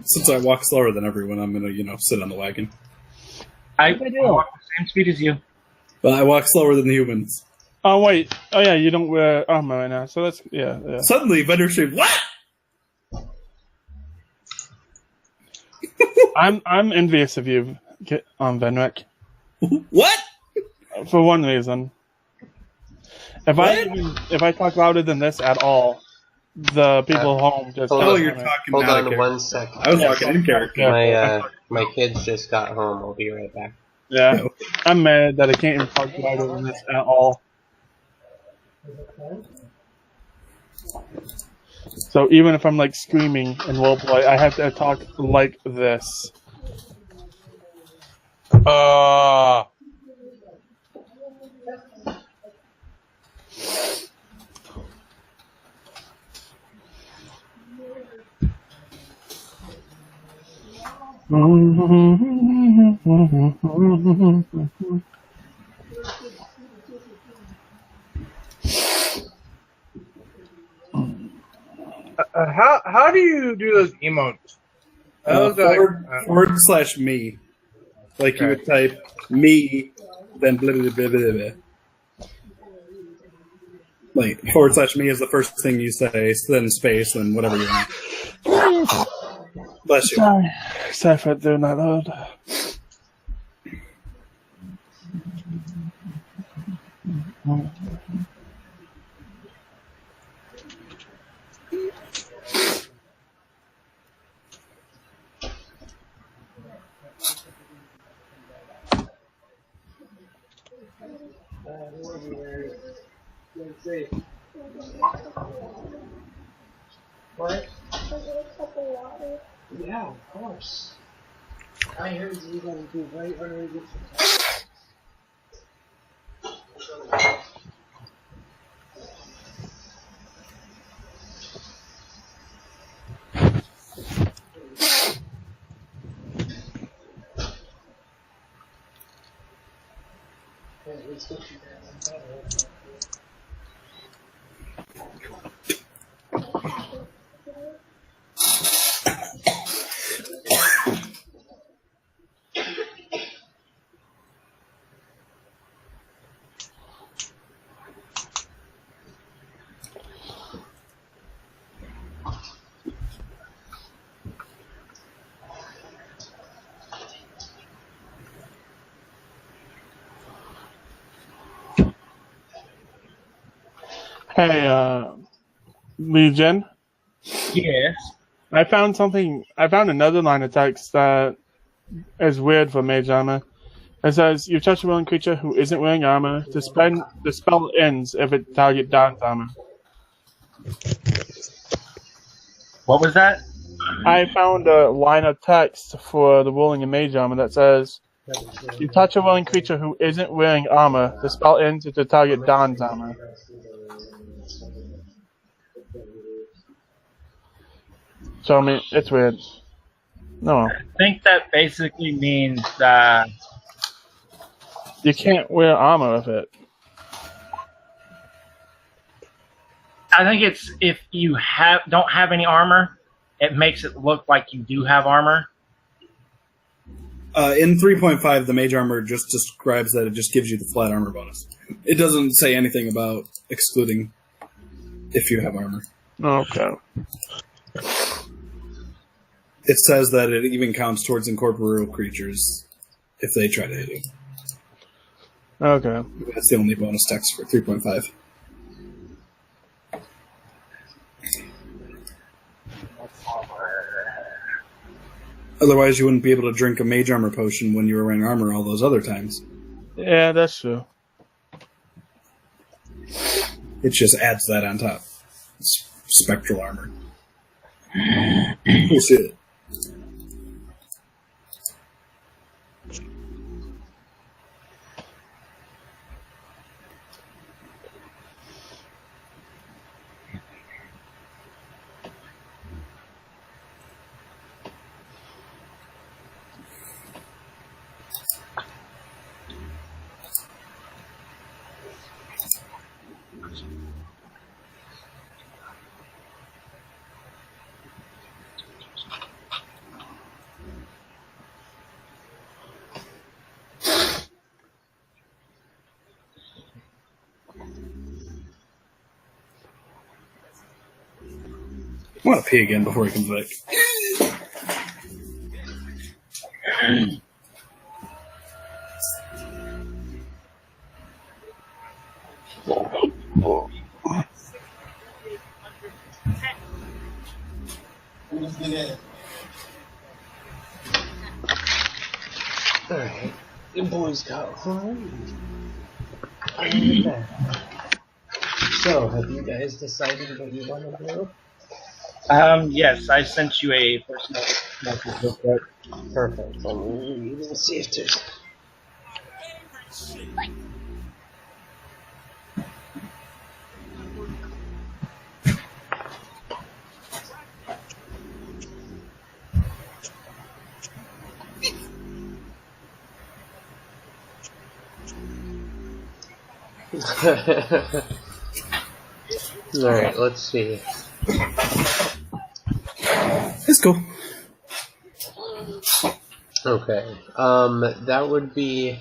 Since I walk slower than everyone, I'm gonna, sit on the wagon.
I walk the same speed as you.
But I walk slower than the humans.
Oh, wait. Oh, yeah, you don't wear armor right now, so that's, yeah.
Suddenly, Vendor Street, what?
I'm envious of you, Venric.
What?
For one reason. If I talk louder than this at all, the people home just...
hold
Oh,
on.
you're talking
Hold
out of
on
character.
1 second.
I was talking in character.
My kids just got home. I'll be right back.
Yeah, I'm mad that I can't even talk louder than this at all. So even if I'm like screaming in roleplay, I have to talk like this.
How do you do those emotes?
/me. Like you would type me, then blah blah blah blah blah. Like /me is the first thing you say, then space, then whatever you want. Bless you.
Sorry for doing that loud.
What? Yeah, of course. I heard you gonna do right when we get let's get you that.
Hey, Legion.
Yes.
I found another line of text that is weird for mage armor. It says, you touch a willing creature who isn't wearing armor. The spell ends if it target dons armor.
What was that?
I found a line of text for the willing and mage armor that says, you touch a willing creature who isn't wearing armor. The spell ends if the target dons armor. So, I mean, it's weird. No.
I think that basically means
you can't wear armor with it.
I think it's if you don't have any armor, it makes it look like you do have armor.
In 3.5, the mage armor just describes that it just gives you the flat armor bonus. It doesn't say anything about excluding if you have armor.
Okay.
It says that it even counts towards incorporeal creatures if they try to hit you.
Okay.
That's the only bonus text for 3.5. Otherwise, you wouldn't be able to drink a mage armor potion when you were wearing armor all those other times.
Yeah, that's true.
It just adds that on top. It's spectral armor. You see it. I want to pee again before he comes back.
Alright, the boys got home. So, have you guys decided what you want to do?
Yes, I sent you a personal message real quick.
Perfect. Let's see if there's... Alright, let's see.
It's cool.
Okay, that would be...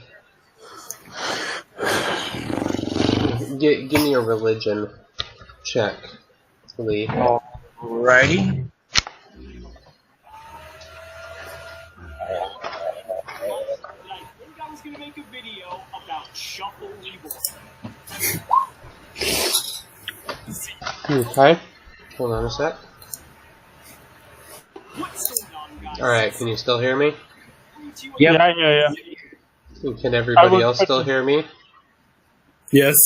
Give me a religion check, Lee.
Alrighty.
I was gonna make a video about Shuffle Evil.
Okay, hold on a sec. Alright, can you still hear me?
Yep.
Yeah, I hear you.
Can everybody else still hear me?
Yes.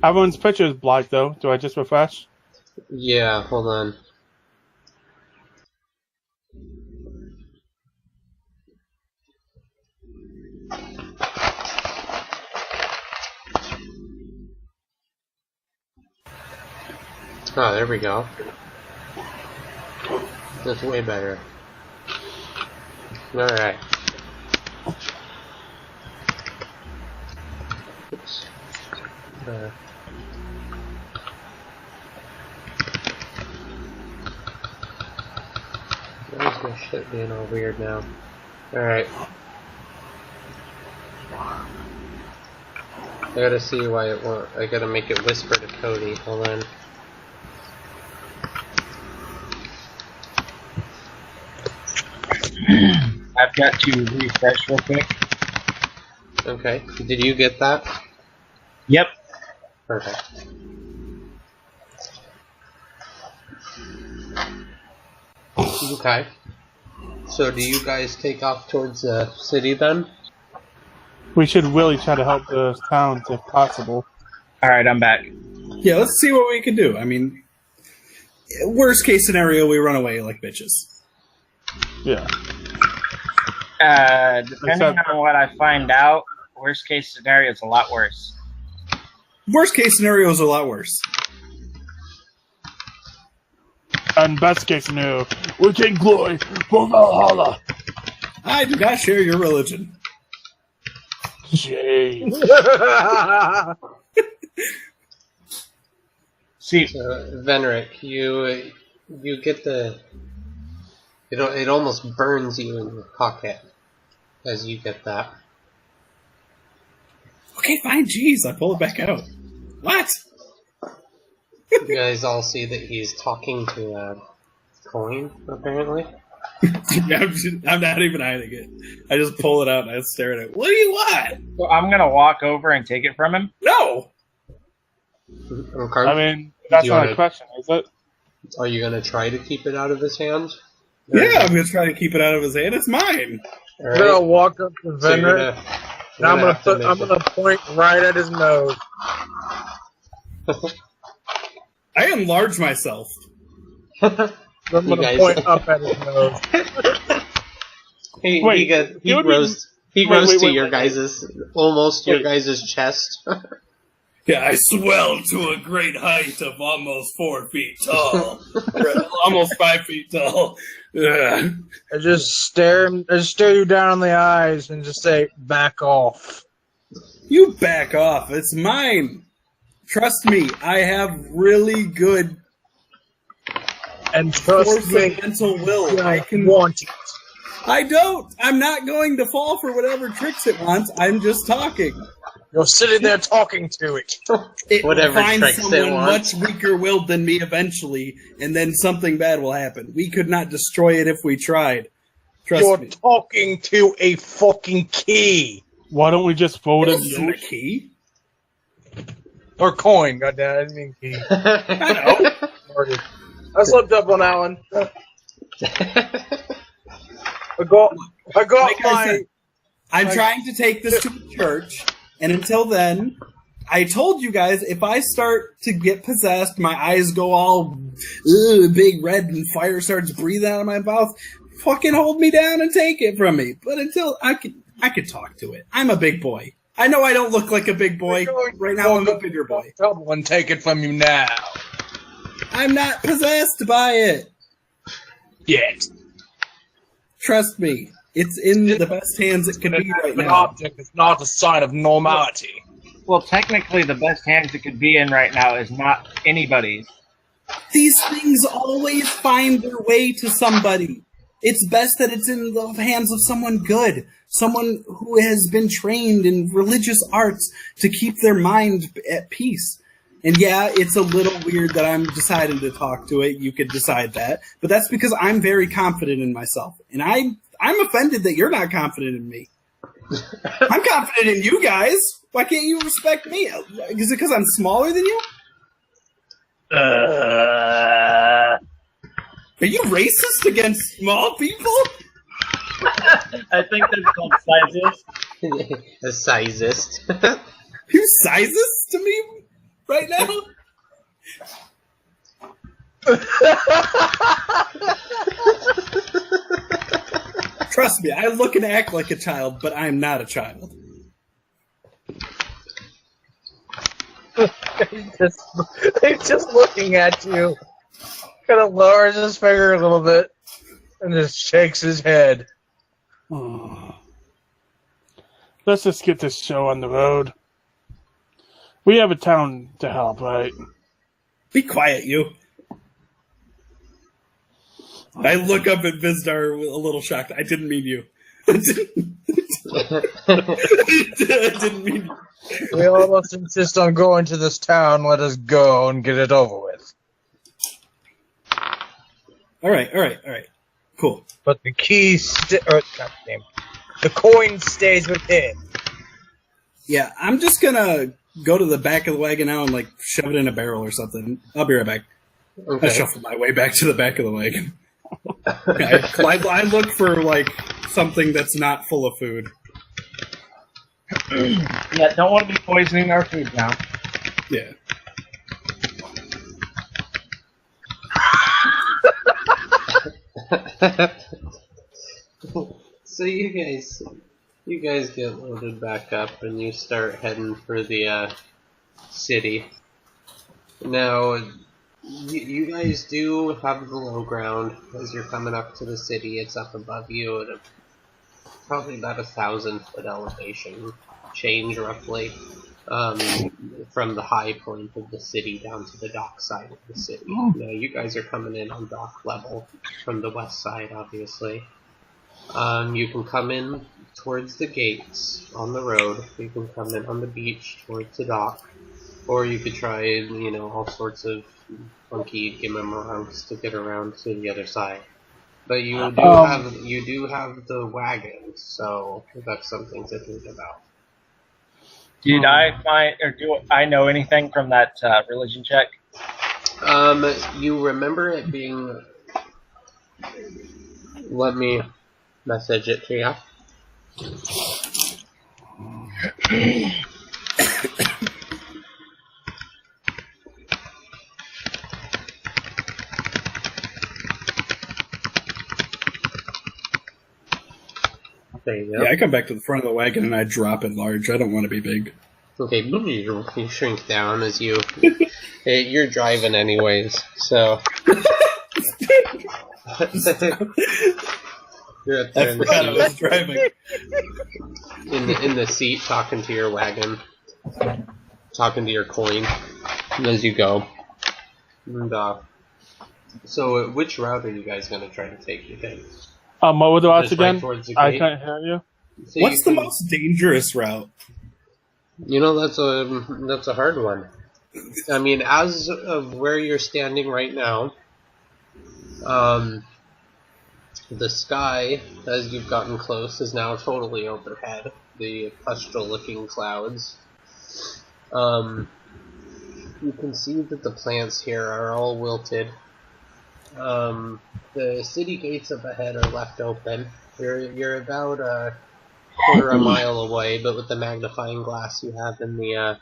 Everyone's picture is black, though. Do I just refresh?
Yeah, hold on. Oh, there we go. That's way better. Alright. Oops. Why is my shit being all weird now? Alright. I gotta see why it won't. I gotta make it whisper to Cody. Hold on.
I've got to refresh real quick.
Okay. Did you get that?
Yep.
Perfect. Okay. So do you guys take off towards the city then?
We should really try to help the towns if possible.
Alright, I'm back.
Yeah, let's see what we can do. I mean, worst case scenario, we run away like bitches.
Yeah.
Depending on what I find out, worst case scenario is a lot worse.
Worst case scenario is a lot worse.
And best case scenario, we can glory for Valhalla.
I do not share your religion.
Shame.
See,
Venric, you get the. It almost burns you in your pocket as you get that.
Okay, fine, jeez, I pull it back out. What?
You guys all see that he's talking to a coin, apparently.
I'm not even hiding it. I just pull it out and I stare at it. What do you want?
so I'm gonna walk over and take it from him.
No!
Okay.
I mean, that's
Do you
not
wanna-
a question, is it?
Are you gonna try to keep it out of his hand?
Yeah, I'm gonna try to keep it out of his hand. It's mine.
All
I'm gonna
right.
walk up to
So you're
Venner,
gonna-
and I'm
you're
gonna
have to make
point right at his nose.
I enlarge myself.
I'm
You
gonna
guys-
point up at his nose.
He
Wait, it would be-
grows
wait,
to
wait,
your
wait.
guys' almost your
Wait.
guys' chest.
Yeah, I swell to a great height of almost 4 feet tall. Almost 5 feet tall. Ugh.
I just stare you down in the eyes and just say, "Back off."
You back off. It's mine. Trust me, I have really good
And trust
force
me,
of mental will. I can.
want it.
I don't. I'm not going to fall for whatever tricks it wants. I'm just talking.
You're sitting there talking to it.
It
Whatever
will find
tricks it
someone
wants.
much weaker willed than me eventually, and then something bad will happen. We could not destroy it if we tried. Trust
You're
me.
talking to a fucking key.
Why don't we just fold
This
in
isn't a
the
key.
Or coin, goddamn, I didn't mean key.
I know.
I slipped up on that one. I got
Like I
my...
said, I'm trying to take this to the church, and until then, I told you guys, if I start to get possessed, my eyes go all big red and fire starts breathing out of my mouth, fucking hold me down and take it from me. But until I could talk to it. I'm a big boy. I know I don't look like a big boy. Right now I'm a bigger boy.
Trouble and take it from you now.
I'm not possessed by it.
Yet.
Trust me. It's in the best hands it could be right
An
now.
object is not a sign of normality.
Well, technically, the best hands it could be in right now is not anybody's.
These things always find their way to somebody. It's best that it's in the hands of someone good, someone who has been trained in religious arts to keep their mind at peace. And yeah, it's a little weird that I'm deciding to talk to it. You could decide that, but that's because I'm very confident in myself, and I'm offended that you're not confident in me. I'm confident in you guys. Why can't you respect me? Is it because I'm smaller than you? Are you racist against small people?
I think that's called sizes.
A sizist.
You sizist to me? right now. Trust me, I look and act like a child, but I'm not a child.
He's just looking at you. Kind of lowers his finger a little bit and just shakes his head.
Let's just get this show on the road. We have a town to help, right?
Be quiet, you. I look up at Vizdar a little shocked. I didn't mean you. I didn't mean you.
We all must insist on going to this town. Let us go and get it over with.
All right. Cool.
But the key, the coin stays with him.
Yeah, I'm just gonna go to the back of the wagon now and like shove it in a barrel or something. I'll be right back.
Okay.
I shuffle my way back to the back of the wagon. I look for like something that's not full of food.
Yeah, don't want to be poisoning our food now.
Yeah.
So you guys get loaded back up and you start heading for the city. Now, you guys do have the low ground as you're coming up to the city. It's up above you at probably about 1,000-foot elevation change roughly, from the high point of the city down to the dock side of the city. Now you guys are coming in on dock level from the west side, obviously. You can come in towards the gates on the road. You can come in on the beach towards the dock, or you could try, all sorts of funky gimmick to get around to the other side. But you do have the wagon, so that's something to think about.
Did I find, or do I know anything from that religion check?
You remember it being. Let me message it to you. There you go.
Yeah, I come back to the front of the wagon and I drop it large. I don't want to be big.
Okay, you shrink down as you. You're driving anyways, so. You're up there
I forgot I was driving.
in the seat, talking to your wagon, talking to your coin as you go. And so, which route are you guys going to try to take? You think?
What were the routes
Just right
again?
towards the
I
gate?
can't hear you.
So
What's the most dangerous route?
That's a hard one. I mean, as of where you're standing right now, the sky, as you've gotten close, is now totally overhead. The pustule-looking clouds. You can see that the plants here are all wilted. The city gates up ahead are left open. You're about a quarter a mile away, but with the magnifying glass you have in the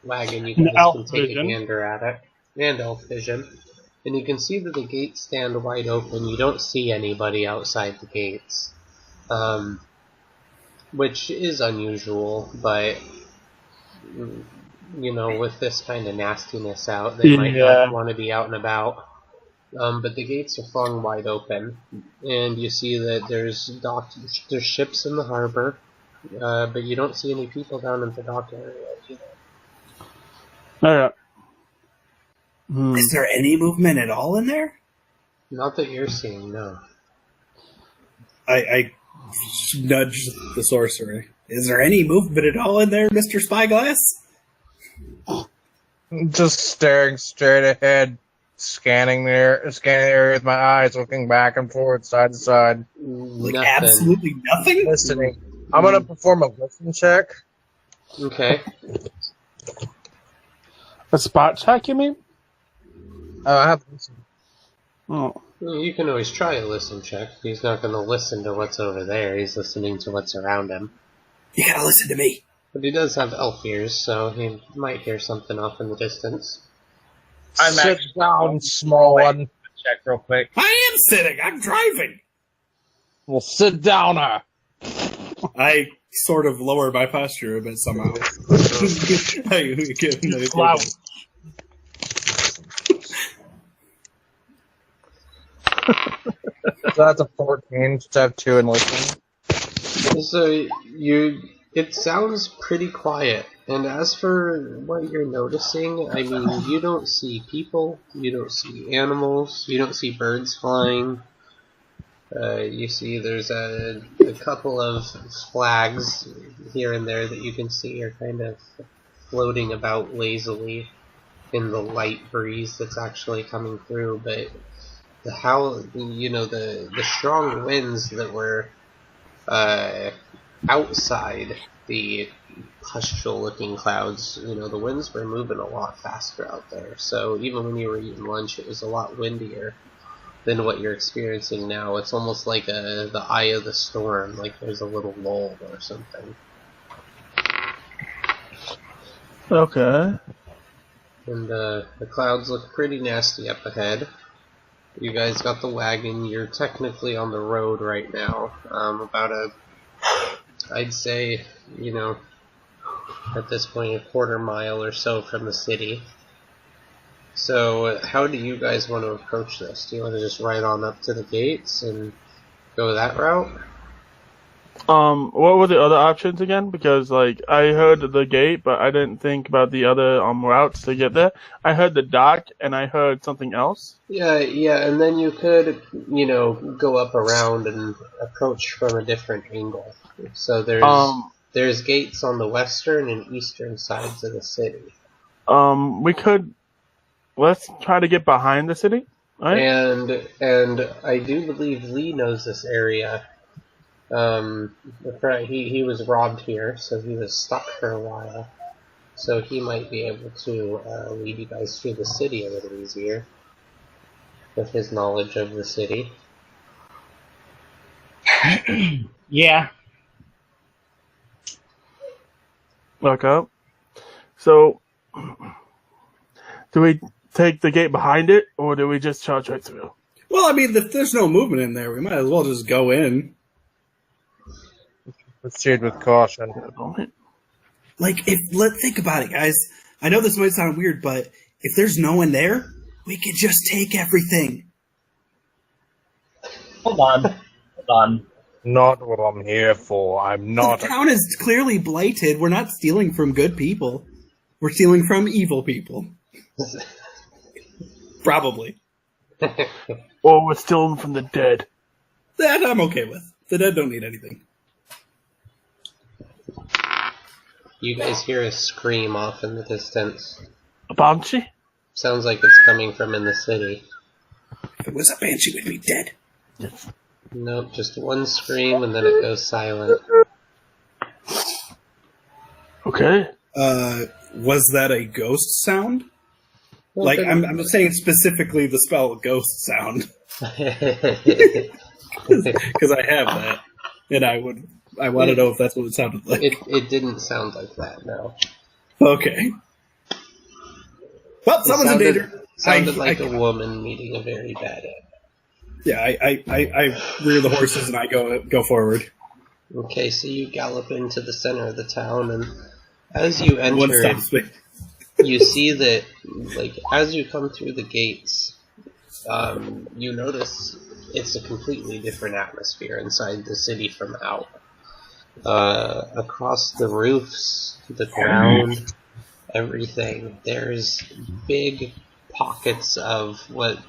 wagon, you guys can take a gander at it. And elf vision. And you can see that the gates stand wide open. You don't see anybody outside the gates. Which is unusual, but with this kind of nastiness out, they might not want to be out and about. But the gates are flung wide open, and you see that there's ships in the harbor, but you don't see any people down in the dock area either.
Alright.
Is there any movement at all in there?
Not that you're seeing, no.
I nudge the sorcerer. Is there any movement at all in there, Mr. Spyglass?
Just staring straight ahead, scanning the area with my eyes, looking back and forth, side to side.
Like
Nothing.
absolutely nothing?
Listening. I'm going to perform a listen check.
Okay.
A spot check, you mean?
I have listen.
Oh.
Well, you can always try a listen check. He's not going to listen to what's over there. He's listening to what's around him.
You gotta listen to me.
But he does have elf ears, so he might hear something off in the distance.
I'm
Sit
actually
down, small one.
check real quick.
I am sitting. I'm driving.
Well, sit down.
I sort of lower my posture a bit somehow. I give him a
Slouch. So that's a 14. Just have 2 in listening.
So it sounds pretty quiet. And as for what you're noticing, I mean, you don't see people, you don't see animals, you don't see birds flying. You see there's a couple of flags here and there that you can see are kind of floating about lazily in the light breeze that's actually coming through, but the strong winds that were outside the pustule looking clouds, the winds were moving a lot faster out there. So even when you were eating lunch, it was a lot windier than what you're experiencing now. It's almost like the eye of the storm, like there's a little lull or something.
Okay.
And the clouds look pretty nasty up ahead. You guys got the wagon. You're technically on the road right now. I'd say, at this point, a quarter mile or so from the city. So, how do you guys want to approach this? Do you want to just ride on up to the gates and go that route?
What were the other options again? Because, I heard the gate, but I didn't think about the other routes to get there. I heard the dock, and I heard something else.
Yeah, and then you could, go up around and approach from a different angle. So there's gates on the western and eastern sides of the city.
Let's try to get behind the city, right?
And I do believe Lee knows this area. He was robbed here, so he was stuck for a while. So he might be able to lead you guys through the city a little easier with his knowledge of the city.
Yeah.
Okay. So, do we take the gate behind it, or do we just charge right through?
Well, I mean, if there's no movement in there, we might as well just go in.
Proceed with caution.
Let's think about it, guys. I know this might sound weird, but if there's no one there, we could just take everything.
Hold on.
Not what I'm here for. I'm not.
The town is clearly blighted. We're not stealing from good people. We're stealing from evil people. Probably.
Or we're stealing from the dead.
That I'm okay with. The dead don't need anything.
You guys hear a scream off in the distance.
A banshee?
Sounds like it's coming from in the city.
If it was a banshee, we'd be dead.
Yes.
Nope, just one scream and then it goes silent.
Okay.
Was that a ghost sound?
Well,
I'm saying specifically the spell ghost sound. Because I have that. And I want to know if that's what it sounded like.
It didn't sound like that, no.
Okay. Well, someone's in danger.
Sounded like a woman meeting a very bad end.
Yeah, I rear the horses and I go forward.
Okay, so you gallop into the center of the town, and as you enter,
One stops me.
you see that, as you come through the gates, you notice it's a completely different atmosphere inside the city from out. Across the roofs, the ground, everything, there's big pockets of what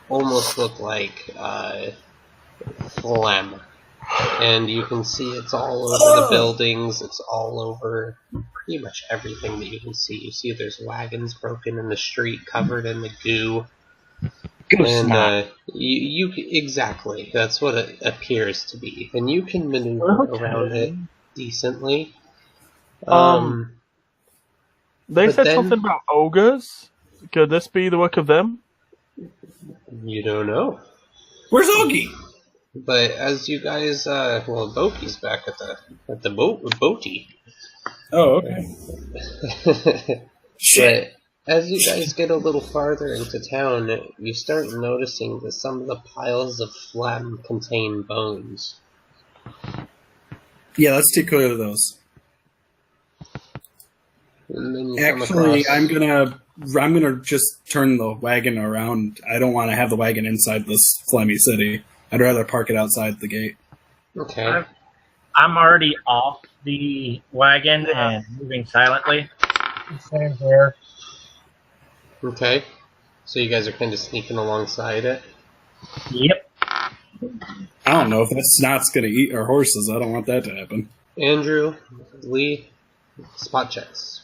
almost look like phlegm. And you can see it's all over the buildings, it's all over pretty much everything that you can see. You see there's wagons broken in the street, covered in the goo. And you exactly, that's what it appears to be. And you can maneuver around it decently.
They said something about ogres. Could this be the work of them?
You don't know.
Where's Augie?
But as you guys, Boki's back at the boaty.
Oh, okay.
But as you guys get a little farther into town, you start noticing that some of the piles of phlegm contain bones.
Yeah, let's take care of those.
And then you
Actually,
come across...
I'm gonna just turn the wagon around. I don't want to have the wagon inside this phlegmy city. I'd rather park it outside the gate.
Okay.
I'm already off the wagon and moving silently.
Same here.
Okay. So you guys are kind of sneaking alongside it.
Yep.
I don't know if that snot's gonna eat our horses. I don't want that to happen.
Andrew, Lee, spot checks.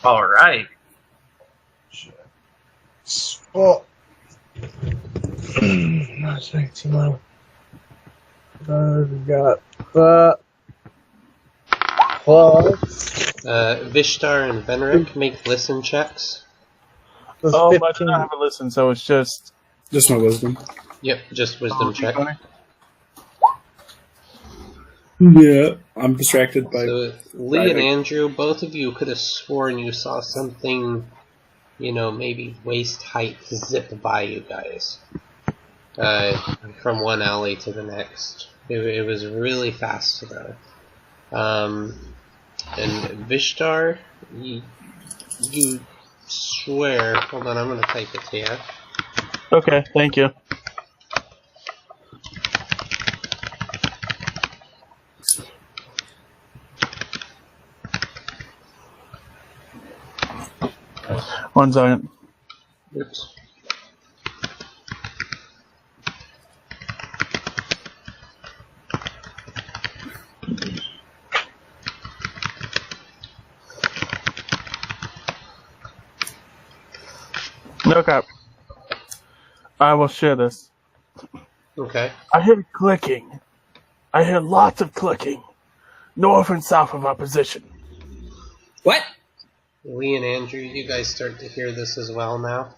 All right.
Well, that's 19. We got that. Plus.
Vishtar and Venric make listen checks.
Oh, I do not have a listen, so it's just...
Just my wisdom.
Yep, just wisdom check.
Yeah, I'm distracted by...
So Lee and Andrew, both of you could have sworn you saw something, maybe waist height zip by you guys. From one alley to the next. It was really fast though. And Vishtar, you swear... Hold on, I'm going to type it to you.
Okay, thank you. One second.
Oops.
Okay. I will share this.
Okay.
I hear clicking. I hear lots of clicking. North and south of our position.
What?
Lee and Andrew, you guys start to hear this as well now.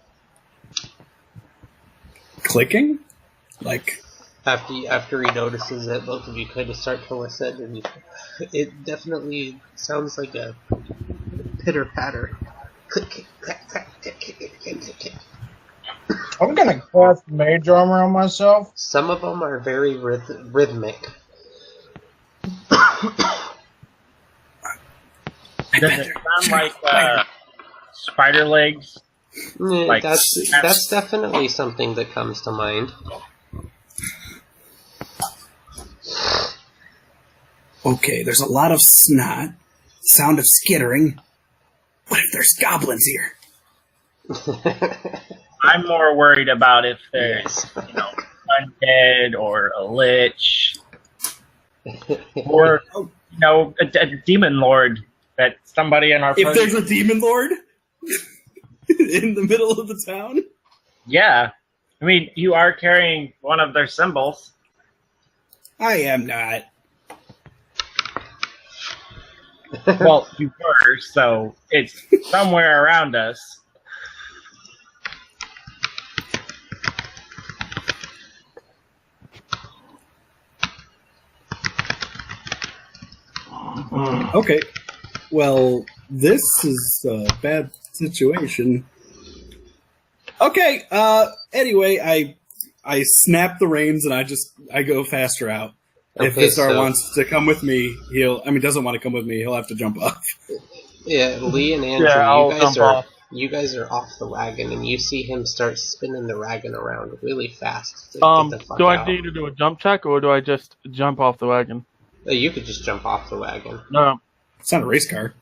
Clicking? Like...
After he notices it, both of you kind of start to listen, and it definitely sounds like a pitter-patter. Click, clack, clack, tick, tick, tick, tick, tick.
I'm gonna cast mage armor on myself.
Some of them are very rhythmic.
Does it sound like spider legs? Like
That's definitely something that comes to mind.
Okay, there's a lot of snot, sound of skittering. What if there's goblins here?
I'm more worried about if there's, undead or a lich or, a demon lord that somebody in our...
If there's a demon lord in the middle of the town?
Yeah. I mean, you are carrying one of their symbols.
I am not.
Well, you were, so it's somewhere around us.
Okay. Well, this is a bad situation. Okay, anyway, I snap the reins and I go faster out. If Vistar wants to come with me, doesn't want to come with me, he'll have to jump off.
Yeah, Lee and Andrew, you guys are off the wagon, and you see him start spinning the wagon around really fast.
Do I need to do a jump check, or do I just jump off the wagon?
You could just jump off the wagon.
No.
It's not a race car.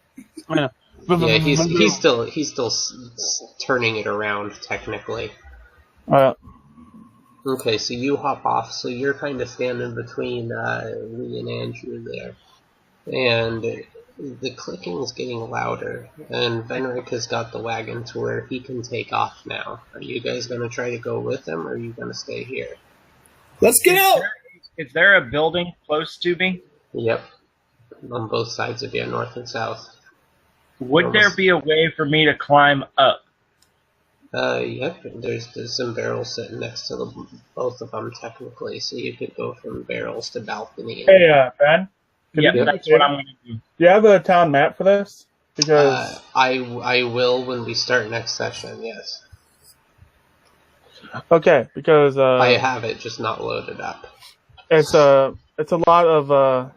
Yeah.
Yeah, he's still turning it around technically. Okay, so you hop off. So you're kind of standing between Lee and Andrew there, and the clicking is getting louder. And Venric has got the wagon to where he can take off now. Are you guys going to try to go with him, or are you going to stay here?
Let's get out.
Is there a building close to me?
Yep, on both sides of you, north and south.
Would there be a way for me to climb up?
Yep, there's some barrels sitting next to both of them technically, so you could go from barrels to balcony.
Hey, Ben?
Yeah, that's what I'm going to do.
Do you have a town map for this? Because
I will when we start next session. Yes.
okay, because
I have it, just not loaded up.
it's a lot of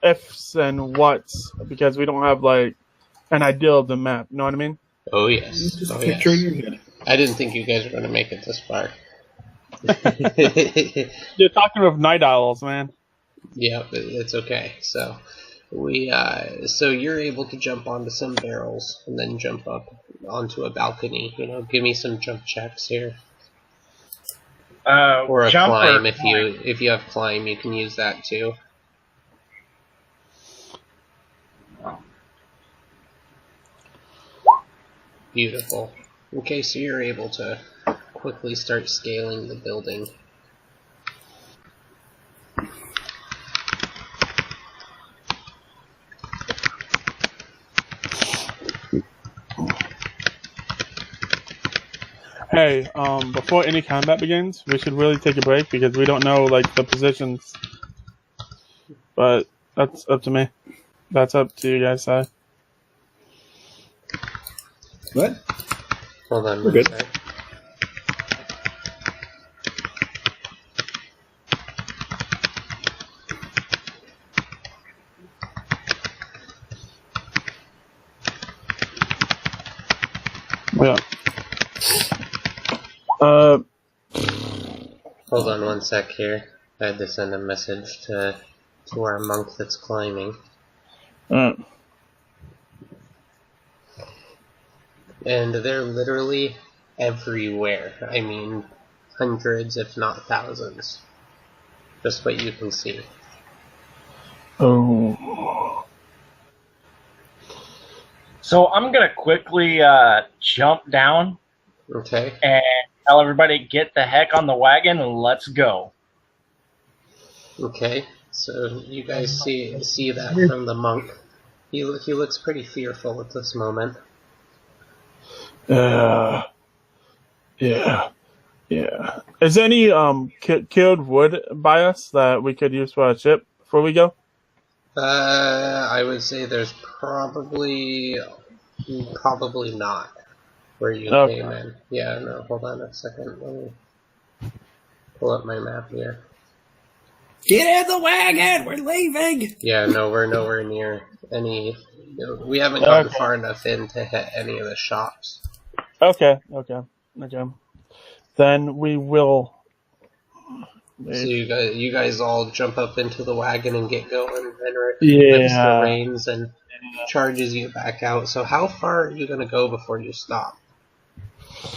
ifs and whats because we don't have like an idea of the map. You know what I mean?
Oh yes.
Just
Oh
picture
yes.
in your head.
I didn't think you guys were going to make it this far.
You're talking with night owls, man.
Yeah, it's okay. So so you're able to jump onto some barrels and then jump up onto a balcony. Give me some jump checks here, or a
Jump
climb
or
if you have climb, you can use that too. Beautiful. Okay, so you're able to quickly start scaling the building.
Hey, before any combat begins, we should really take a break because we don't know like the positions. But that's up to me. That's up to you guys. Side.
What?
Hold on,
We're good.
sec.
Yeah.
Hold on one sec here. I had to send a message to our monk that's climbing. And they're literally everywhere. I mean, hundreds, if not thousands. Just what you can see.
Oh.
So I'm going to quickly jump down
Okay.
and tell everybody, get the heck on the wagon and let's go.
Okay. So you guys see that from the monk. He looks pretty fearful at this moment.
Yeah. Is there any killed wood by us that we could use for our ship before we go?
I would say there's probably not where you came in. Yeah, no, hold on a second. Let me pull up my map here.
Get in the wagon! We're leaving!
Yeah, no, we're nowhere near any. We haven't gotten far enough in to hit any of the shops.
Okay. Then we will.
So you guys all jump up into the wagon and get going, and Rick
Yeah.
lifts the reins and charges you back out. So how far are you going to go before you stop?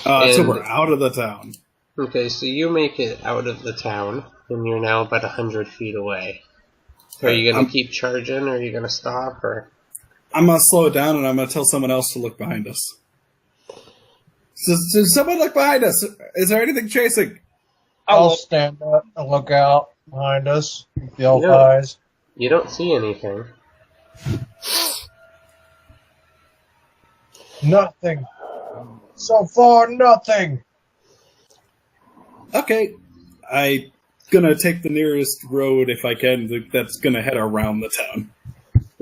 So we're out of the town.
Okay, so you make it out of the town, and you're now about 100 feet away. Are you going to keep charging, or are you going to stop, or?
I'm going to slow it down, and I'm going to tell someone else to look behind us. Does someone look behind us? Is there anything chasing?
I'll stand up and look out behind us with the elf eyes.
You don't see anything.
Nothing. So far, nothing.
Okay. I'm going to take the nearest road, if I can, that's going to head around the town.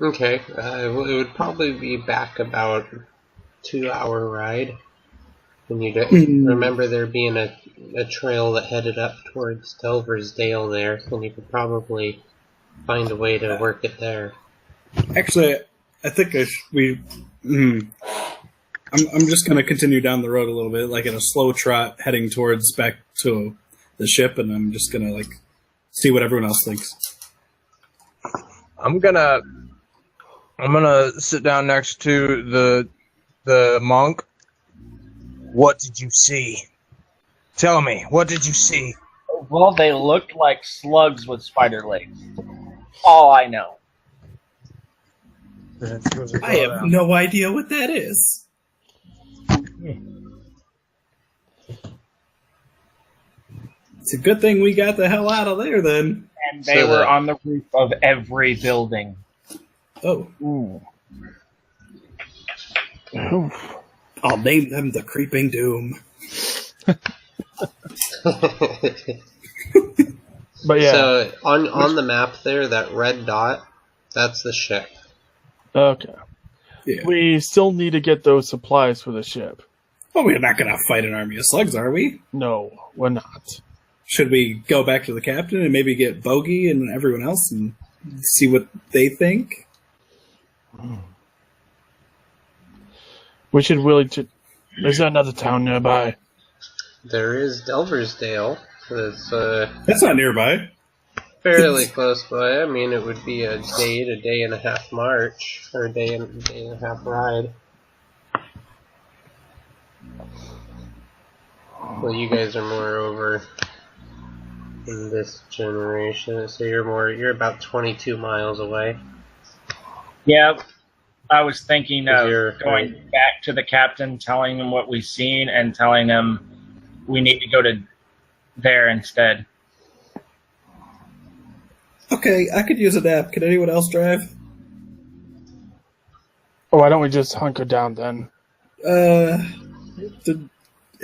Okay. It would probably be back about 2-hour ride. And you remember there being a trail that headed up towards Delver's Dale there, and you could probably find a way to work it there.
Actually, I think I'm just going to continue down the road a little bit, like in a slow trot, heading towards back to the ship, and I'm just going to see what everyone else thinks.
I'm gonna sit down next to the monk. What did you see? Tell me, what did you see?
Well, they looked like slugs with spider legs. All I know.
I have no idea what that is.
It's a good thing we got the hell out of there, then.
And they were on the roof of every building.
Oh.
Ooh.
I'll name them the Creeping Doom.
But yeah.
So on the map there, that red dot, That's the ship.
Okay.
Yeah.
We still need to get those supplies for the ship.
Well, we're not going to fight an army of slugs, are we?
No, we're not.
Should we go back to the captain and maybe get Bogey and everyone else and see what they think?
We should really... Is there another town nearby?
There is Delversdale.
That's not nearby.
Fairly close by. I mean, it would be a day and a half march, or a day and a half ride. Well, you guys are more over in this generation, so you're about 22 miles away.
Yeah, I was thinking of
You're
going back to the captain, telling him what we've seen, and telling him we need to go to there instead.
Okay, I could use a nap. Can anyone else drive?
Or why don't we just hunker down then?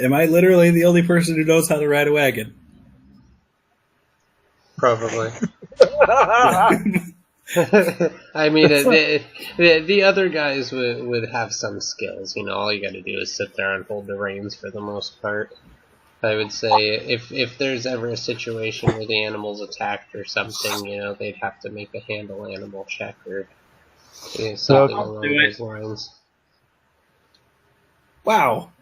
Am I literally the only person who knows how to ride a wagon?
Probably. I mean, the other guys would have some skills. You know, all you got to do is sit there and hold the reins for the most part. I would say if there's ever a situation where the animal's attacked or something, you know, they'd have to make a handle animal check or something along those lines.
Wow.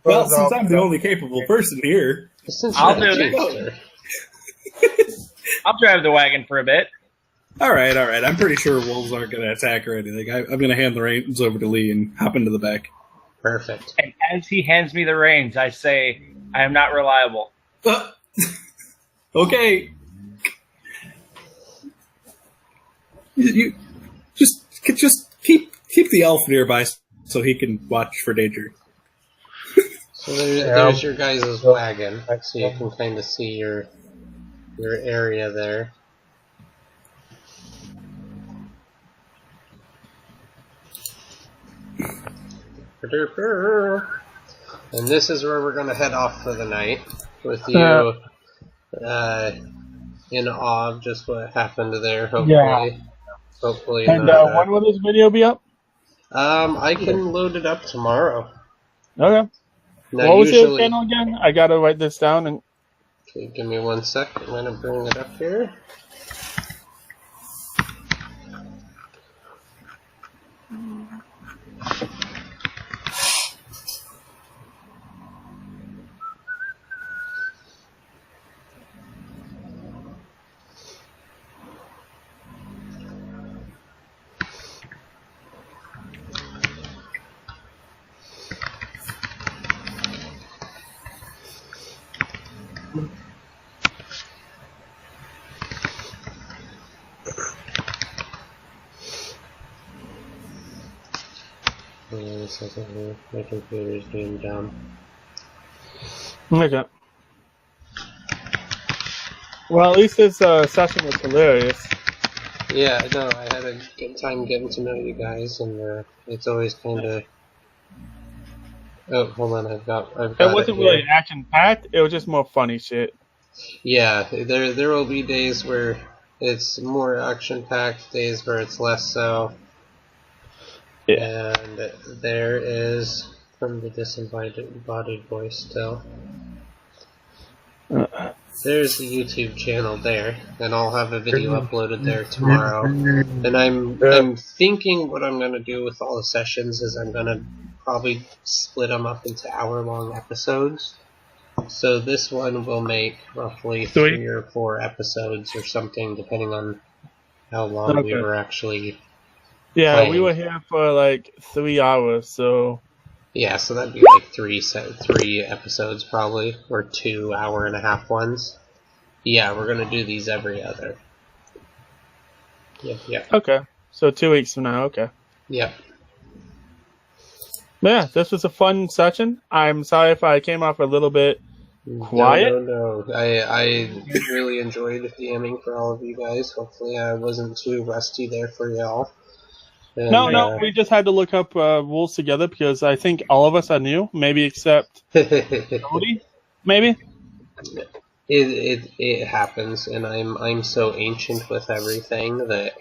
Well, since I'm the only capable person here,
I'll do it. I'll drive the wagon for a bit.
All right. I'm pretty sure wolves aren't going to attack or anything. I'm going to hand the reins over to Lee and hop into the back.
Perfect.
And as he hands me the reins, I say, I am not reliable.
Okay. You just keep the elf nearby so he can watch for danger.
So there's your guys' wagon, so you can kind of see your area there. And this is where we're going to head off for the night, with you in awe of just what happened there, hopefully.
Yeah.
Hopefully.
And when will this video be up?
I can load it up tomorrow.
Okay.
Now,
What was your channel again? I gotta write this down. And
okay, give me 1 sec. I'm going to bring it up here. Wait a second here. My computer's being dumb.
okay. Well, at least this session was hilarious.
Yeah, no, I had a good time getting to know you guys, and it's always kind of. Oh, hold on, I've got.
It wasn't really action packed. It was just more funny shit.
Yeah, there will be days where it's more action packed, days where it's less so.
Yeah.
And there is from the disembodied voice still. There's the YouTube channel there, and I'll have a video uploaded there tomorrow. And I'm thinking what I'm gonna do with all the sessions is I'm gonna probably split them up into hour-long episodes. So this one will make roughly 3 or 4 episodes or something, depending on how long we were actually.
Yeah,
playing.
we were here for like 3 hours, so.
Yeah, so that'd be like 3 episodes probably, or 2 hour-and-a-half ones. Yeah, we're gonna do these every other. Yep.
Okay, so 2 weeks from now. Okay.
Yep.
Yeah, this was a fun session. I'm sorry if I came off a little bit quiet.
No. I really enjoyed DMing for all of you guys. Hopefully I wasn't too rusty there for y'all. And,
No, we just had to look up rules together because I think all of us are new, maybe except Cody, maybe?
It happens, and I'm so ancient with everything that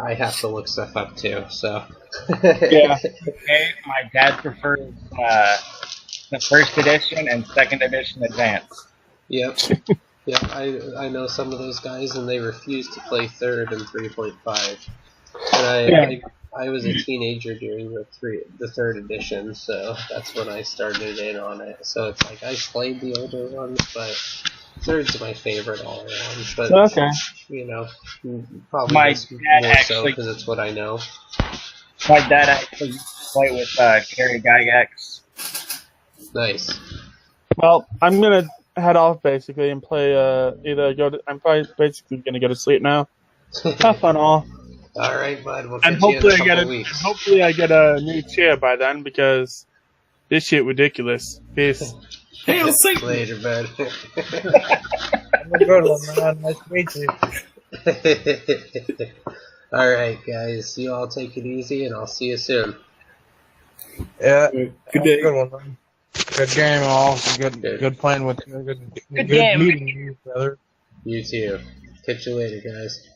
I have to look stuff up too. So
Yeah.
Okay, my dad prefers the first edition and second edition advanced.
Yep. Yep, I know some of those guys, and they refuse to play third and 3.5. And I was a teenager during the third edition, so that's when I started in on it. So it's like I played the older ones, but third's my favorite all around. But
Okay.
you know, probably
My
just
dad
more so
actually-
because it's what I know.
My dad actually used to play with Gary Gygax.
Nice.
Well, I'm gonna head off basically and play. I'm probably basically gonna go to sleep now. Have fun all.
All right, bud. We'll
And
catch you in a couple weeks.
hopefully I get a new chair by then because this shit ridiculous. Peace.
Hail Satan!
Later, bud.
I'm a good one, man. Nice to meet you.
All right, guys. You all take it easy, and I'll see you soon.
Yeah.
Good day.
Good one, man.
Good game, all. Good playing with you. Good
game.
meeting you, brother.
You too. Catch you later, guys.